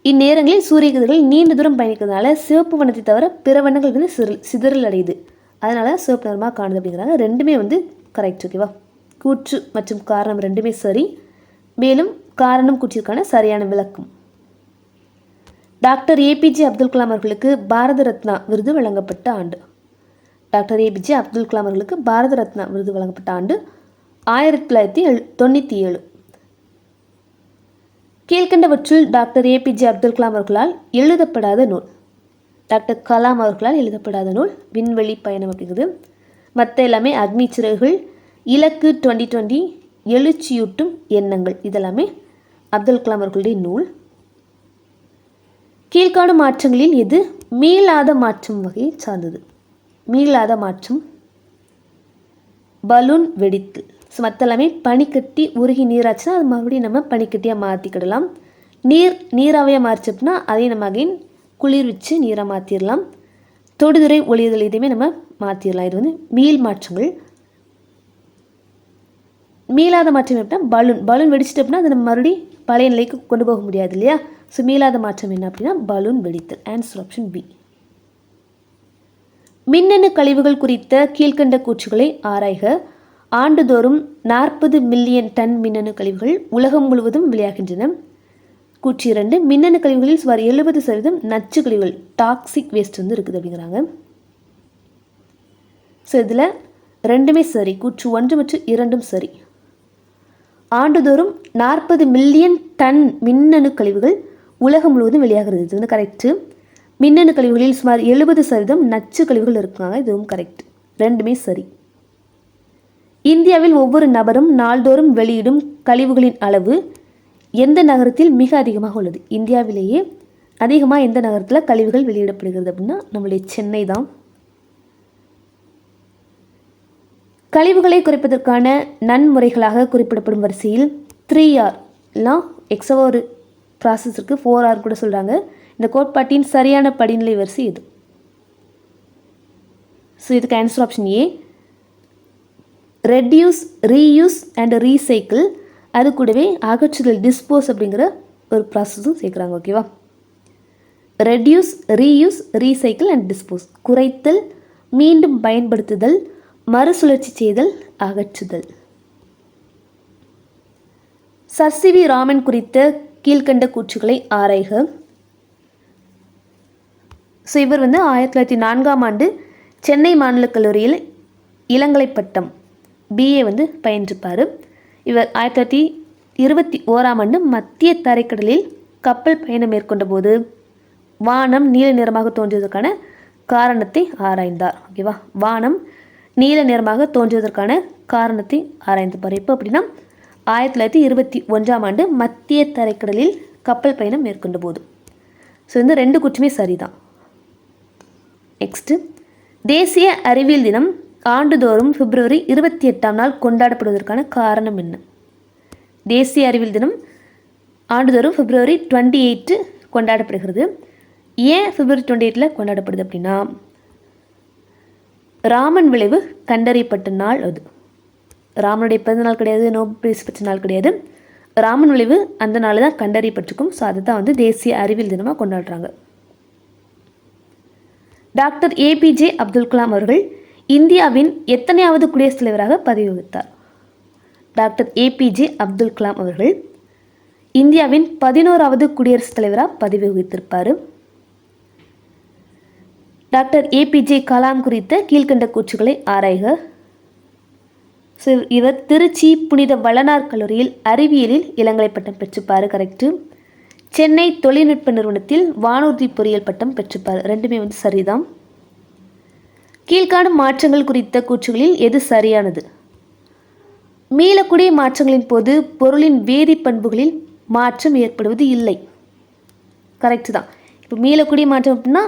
இந்நேரங்களில் சூரிய கதிர்கள் நீண்ட தூரம் பயணிக்கிறதுனால சிவப்பு வண்ணத்தை தவிர பிற வண்ணங்கள் வந்து சிதறல் அடையுது, அதனால் சிவப்பு நிறமாக காணுது அப்படிங்கிறாங்க. 2மே வந்து கரெக்ட், ஓகேவா. கூற்று மற்றும் காரணம் 2மே சரி. மேலும் காரணம் கூற்றிற்கான சரியான விளக்கம். டாக்டர் ஏபிஜே அப்துல் கலாம் அவர்களுக்கு பாரத ரத்னா விருது வழங்கப்பட்ட ஆண்டு. டாக்டர் ஏபிஜே அப்துல் கலாம் அவர்களுக்கு பாரத ரத்னா விருது வழங்கப்பட்ட ஆண்டு 1997. கீழ்கண்டவற்றில் டாக்டர் ஏபிஜே அப்துல் கலாம் அவர்களால் எழுதப்படாத நூல். டாக்டர் கலாம் அவர்களால் எழுதப்படாத நூல் விண்வெளி பயணம் அப்படிங்கிறது. மற்ற எல்லாமே அக்னி சிறகுகள், இலக்கு 2020, எழுச்சியூட்டும் எண்ணங்கள், இதெல்லாமே அப்துல் கலாம் அவர்களுடைய நூல். கீழ்காணும் மாற்றங்களில் எது மீளாத மாற்றம் வகையை சார்ந்தது? மீளாத மாற்றம் பலூன் வெடித்து. ஸோ மற்ற எல்லாமே பனிக்கட்டி உருகி நீராச்சுன்னா அது மறுபடியும் நம்ம பனிக்கட்டியாக மாற்றிக்கிடலாம். நீராவையாக மாறிச்சு அப்படின்னா அதையும் நம்ம அகைன் குளிர் வச்சு நீராக மாற்றிடலாம். தொடுதுறை ஒளியுதல் இதையுமே நம்ம மாற்றிடலாம். இது வந்து மீள் மாற்றங்கள். மீளாத மாற்றம் எப்படின்னா பலூன் வெடிச்சிட்டு அப்படின்னா அதை நம்ம மறுபடியும் பழைய நிலைக்கு கொண்டு போக முடியாது இல்லையா. ஸோ மீளாத மாற்றம் என்ன அப்படின்னா பலூன் வெடித்தல். Answer option B. மின்னணு கழிவுகள் குறித்த கீழ்கண்ட கூற்றுகளை ஆராய்க. ஆண்டுதோறும் 40 மில்லியன் டன் மின்னணு கழிவுகள் உலகம் முழுவதும் வெளியாகின்றன. கூற்று 2, மின்னணு கழிவுகளில் சுமார் 70% நச்சு கழிவுகள் டாக்ஸிக் வேஸ்ட் வந்து இருக்குது அப்படிங்கிறாங்க. ஸோ இதில் ரெண்டுமே சரி, கூற்று 1 மற்றும் 2 சரி. ஆண்டுதோறும் 40 மில்லியன் டன் மின்னணு கழிவுகள் உலகம் முழுவதும் வெளியாகிறது. இது வந்து கரெக்டு. மின்னணு கழிவுகளில் சுமார் 70% நச்சு கழிவுகள் இருக்காங்க. இதுவும் கரெக்ட். ரெண்டுமே சரி. இந்தியாவில் ஒவ்வொரு நபரும் நாள்தோறும் வெளியிடும் கழிவுகளின் அளவு எந்த நகரத்தில் மிக அதிகமாக உள்ளது? இந்தியாவிலேயே அதிகமாக எந்த நகரத்தில் கழிவுகள் வெளியிடப்படுகிறது அப்படின்னா நம்மளுடைய சென்னை தான். கழிவுகளை குறைப்பதற்கான நன்முறைகளாக குறிப்பிடப்படும் வரிசையில் 3R எல்லாம் எக்ஸவா ஒரு ப்ராசஸ் இருக்குது, 4R கூட சொல்கிறாங்க. இந்த கோட்பாட்டின் சரியான படிநிலை வரிசை இது. ஸோ இதுக்கு answer option A. Reduce, reuse and recycle, அது கூடவே அகற்றுதல், டிஸ்போஸ் அப்படிங்கிற ஒரு ப்ராசஸும் சேர்க்குறாங்க. ஓகேவா? Reduce, reuse, recycle and dispose. குறைத்தல், மீண்டும் பயன்படுத்துதல், மறுசுழற்சி செய்தல், அகற்றுதல். சர் சி வி ராமன் குறித்த கீழ்கண்ட கூற்றுகளை ஆராய்க. ஸோ இவர் வந்து 1904 சென்னை மாநில கல்லூரியில் இளங்கலை பட்டம் பிஏ வந்து பயின்றிருப்பார். இவர் 1921 மத்திய தரைக்கடலில் கப்பல் பயணம் மேற்கொண்ட போது வானம் நீல நிறமாக தோன்றியதற்கான காரணத்தை ஆராய்ந்தார். ஓகேவா? வானம் நீல நிறமாக தோன்றுவதற்கான காரணத்தை ஆராய்ந்துப்பார். எப்போ அப்படின்னா 1921 மத்திய தரைக்கடலில் கப்பல் பயணம் மேற்கொண்ட போது. ஸோ இந்த ரெண்டு கூற்றுமே சரிதான். நெக்ஸ்ட்டு, தேசிய அறிவியல் தினம் ஆண்டுதோறும் பிப்ரவரி 28 கொண்டாடப்படுவதற்கான காரணம் என்ன? தேசிய அறிவியல் தினம் ஆண்டுதோறும் பிப்ரவரி 28 கொண்டாடப்படுகிறது. ஏன் பிப்ரவரி 28 கொண்டாடப்படுது அப்படின்னா ராமன் விளைவு கண்டறியப்பட்ட நாள் அது. ராமனுடைய பிறந்த நாள் கிடையாது, நோபல் பரிசு பெற்ற நாள் கிடையாது. ராமன் விளைவு அந்த நாள் தான் கண்டறியப்பட்டிருக்கும். ஸோ அதை தான் வந்து தேசிய அறிவியல் தினமாக கொண்டாடுறாங்க. டாக்டர் ஏபிஜே அப்துல் கலாம் அவர்கள் இந்தியாவின் எத்தனையாவது குடியரசுத் தலைவராக பதவி வகித்தார்? டாக்டர் ஏபிஜே அப்துல் கலாம் அவர்கள் இந்தியாவின் 11வது குடியரசுத் தலைவராக பதவி வகித்திருப்பார். டாக்டர் ஏபிஜே கலாம் குறித்த கீழ்கண்ட கூற்றுகளை ஆராய்க. ஸோ இவர் திருச்சி புனித வளனார் கல்லூரியில் அறிவியலில் இளங்கலை பட்டம் பெற்றிருப்பார். கரெக்டு. சென்னை தொழில்நுட்ப நிறுவனத்தில் வானூர்தி பொறியியல் பட்டம் பெற்றிருப்பார். ரெண்டுமே வந்து சரிதான். கீழ்காணும் மாற்றங்கள் குறித்த கூற்றுகளில் எது சரியானது? மீளக்கூடிய மாற்றங்களின் போது பொருளின் வேதி பண்புகளில் மாற்றம் ஏற்படுவது இல்லை. கரெக்டு தான். இப்போ மீளக்கூடிய மாற்றம் அப்படின்னா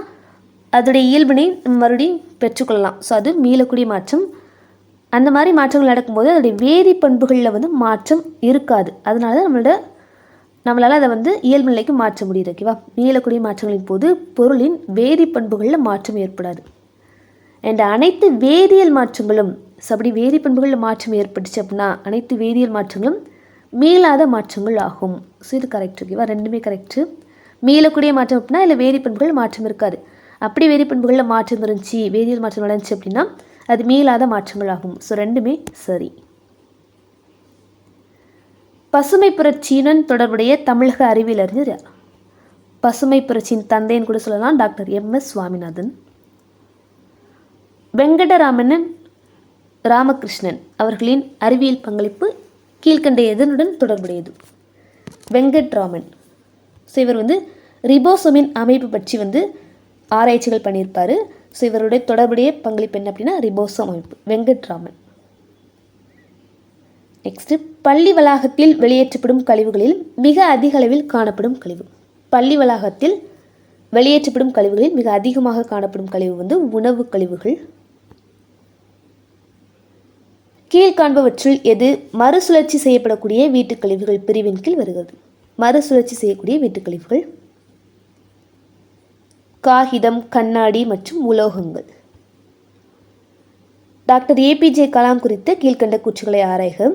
அதோடைய இயல்பினை மறுபடியும் பெற்றுக்கொள்ளலாம். ஸோ அது மீளக்கூடிய மாற்றம். அந்த மாதிரி மாற்றங்கள் நடக்கும்போது அதோடைய வேதி பண்புகளில் வந்து மாற்றம் இருக்காது. அதனால தான் நம்மளால் அதை வந்து இயல்பு நிலைக்கு மாற்ற முடியுது. ஓகேவா? மீளக்கூடிய மாற்றங்களின் போது பொருளின் வேதி பண்புகளில் மாற்றம் ஏற்படாது. அண்ட் அனைத்து வேதியியல் மாற்றங்களும், அப்படி வேதி பண்புகளில் மாற்றம் ஏற்பட்டுச்சு அப்படின்னா அனைத்து வேதியியல் மாற்றங்களும் மீளாத மாற்றங்கள் ஆகும். ஸோ இது கரெக்ட். ஓகேவா? ரெண்டுமே கரெக்டு. மீளக்கூடிய மாற்றம் அப்படின்னா இல்லை வேதி பண்புகள் மாற்றம் இருக்காது. அப்படி வேதி பண்புகளில் மாற்றம் இருந்துச்சு, வேதியியல் மாற்றம் நடந்துச்சு அப்படின்னா அது மீளாத மாற்றங்கள் ஆகும். ஸோ ரெண்டுமே சரி. பசுமை புரட்சியுடன் தொடர்புடைய தமிழக அறிவியல் அறிஞர் யார்? பசுமை புரட்சியின் தந்தைன்னு கூட சொல்லலாம், டாக்டர் எம்.எஸ். சுவாமிநாதன். வெங்கடராமன் ராமகிருஷ்ணன் அவர்களின் அறிவியல் பங்களிப்பு கீழ்கண்ட எதனுடன் தொடர்புடையது? வெங்கட்ராமன். ஸோ இவர் வந்து ரிபோசோமின் அமைப்பு பற்றி வந்து ஆராய்ச்சிகள் பண்ணியிருப்பார். ஸோ இவருடைய தொடர்புடைய பங்களிப்பு என்ன அப்படின்னா ரிபோசோம் அமைப்பு. வெங்கட்ராமன். நெக்ஸ்ட்டு, பள்ளி வளாகத்தில் வெளியேற்றப்படும் கழிவுகளில் மிக அதிக அளவில் காணப்படும் கழிவு. பள்ளி வளாகத்தில் வெளியேற்றப்படும் கழிவுகளில் மிக அதிகமாக காணப்படும் கழிவு வந்து உணவு கழிவுகள். கீழ்காண்பவற்றில் எது மறுசுழற்சி செய்யப்படக்கூடிய வீட்டுக் கழிவுகள் பிரிவின் கீழ் வருகிறது? மறுசுழற்சி செய்யக்கூடிய வீட்டுக் கழிவுகள் காகிதம், கண்ணாடி மற்றும் உலோகங்கள். டாக்டர் ஏபிஜே கலாம் குறித்த கீழ்கண்ட கூற்றுகளை ஆராய்க.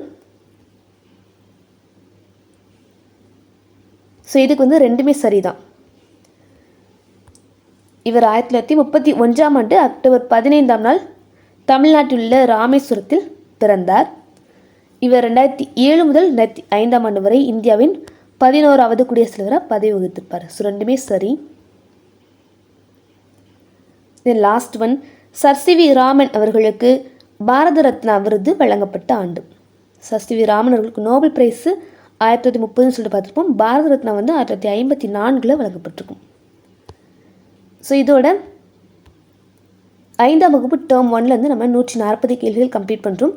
ஸோ இதுக்கு வந்து ரெண்டுமே சரிதான். இவர் 1931 அக்டோபர் 15 தமிழ்நாட்டில் உள்ள ராமேஸ்வரத்தில் பிறந்தார். இவர் 2007 முதல் 2005 வரை இந்தியாவின் 11வது குடியரசுத் தலைவராக பதவி வகித்திருப்பார். ஸோ ரெண்டுமே சரி. Then last one, sir CV. Raman அவர்களுக்கு பாரத ரத்னா விருது வழங்கப்பட்ட ஆண்டு. Sir CV. ராமன் அவர்களுக்கு நோபல் பிரைஸு 1930 சொல்லிட்டு பார்த்துருப்போம். பாரத ரத்னா வந்து 1954 வழங்கப்பட்டிருக்கும். ஸோ இதோட 5ஆம் வகுப்பு டேர்ம் 1லேருந்து நம்ம 140 கேள்விகள் கம்ப்ளீட் பண்ணுறோம்.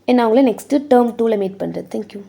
நான் உங்களை நெக்ஸ்ட்டு டேர்ம் 2ல் மீட் பண்ணுறேன். தேங்க்யூ.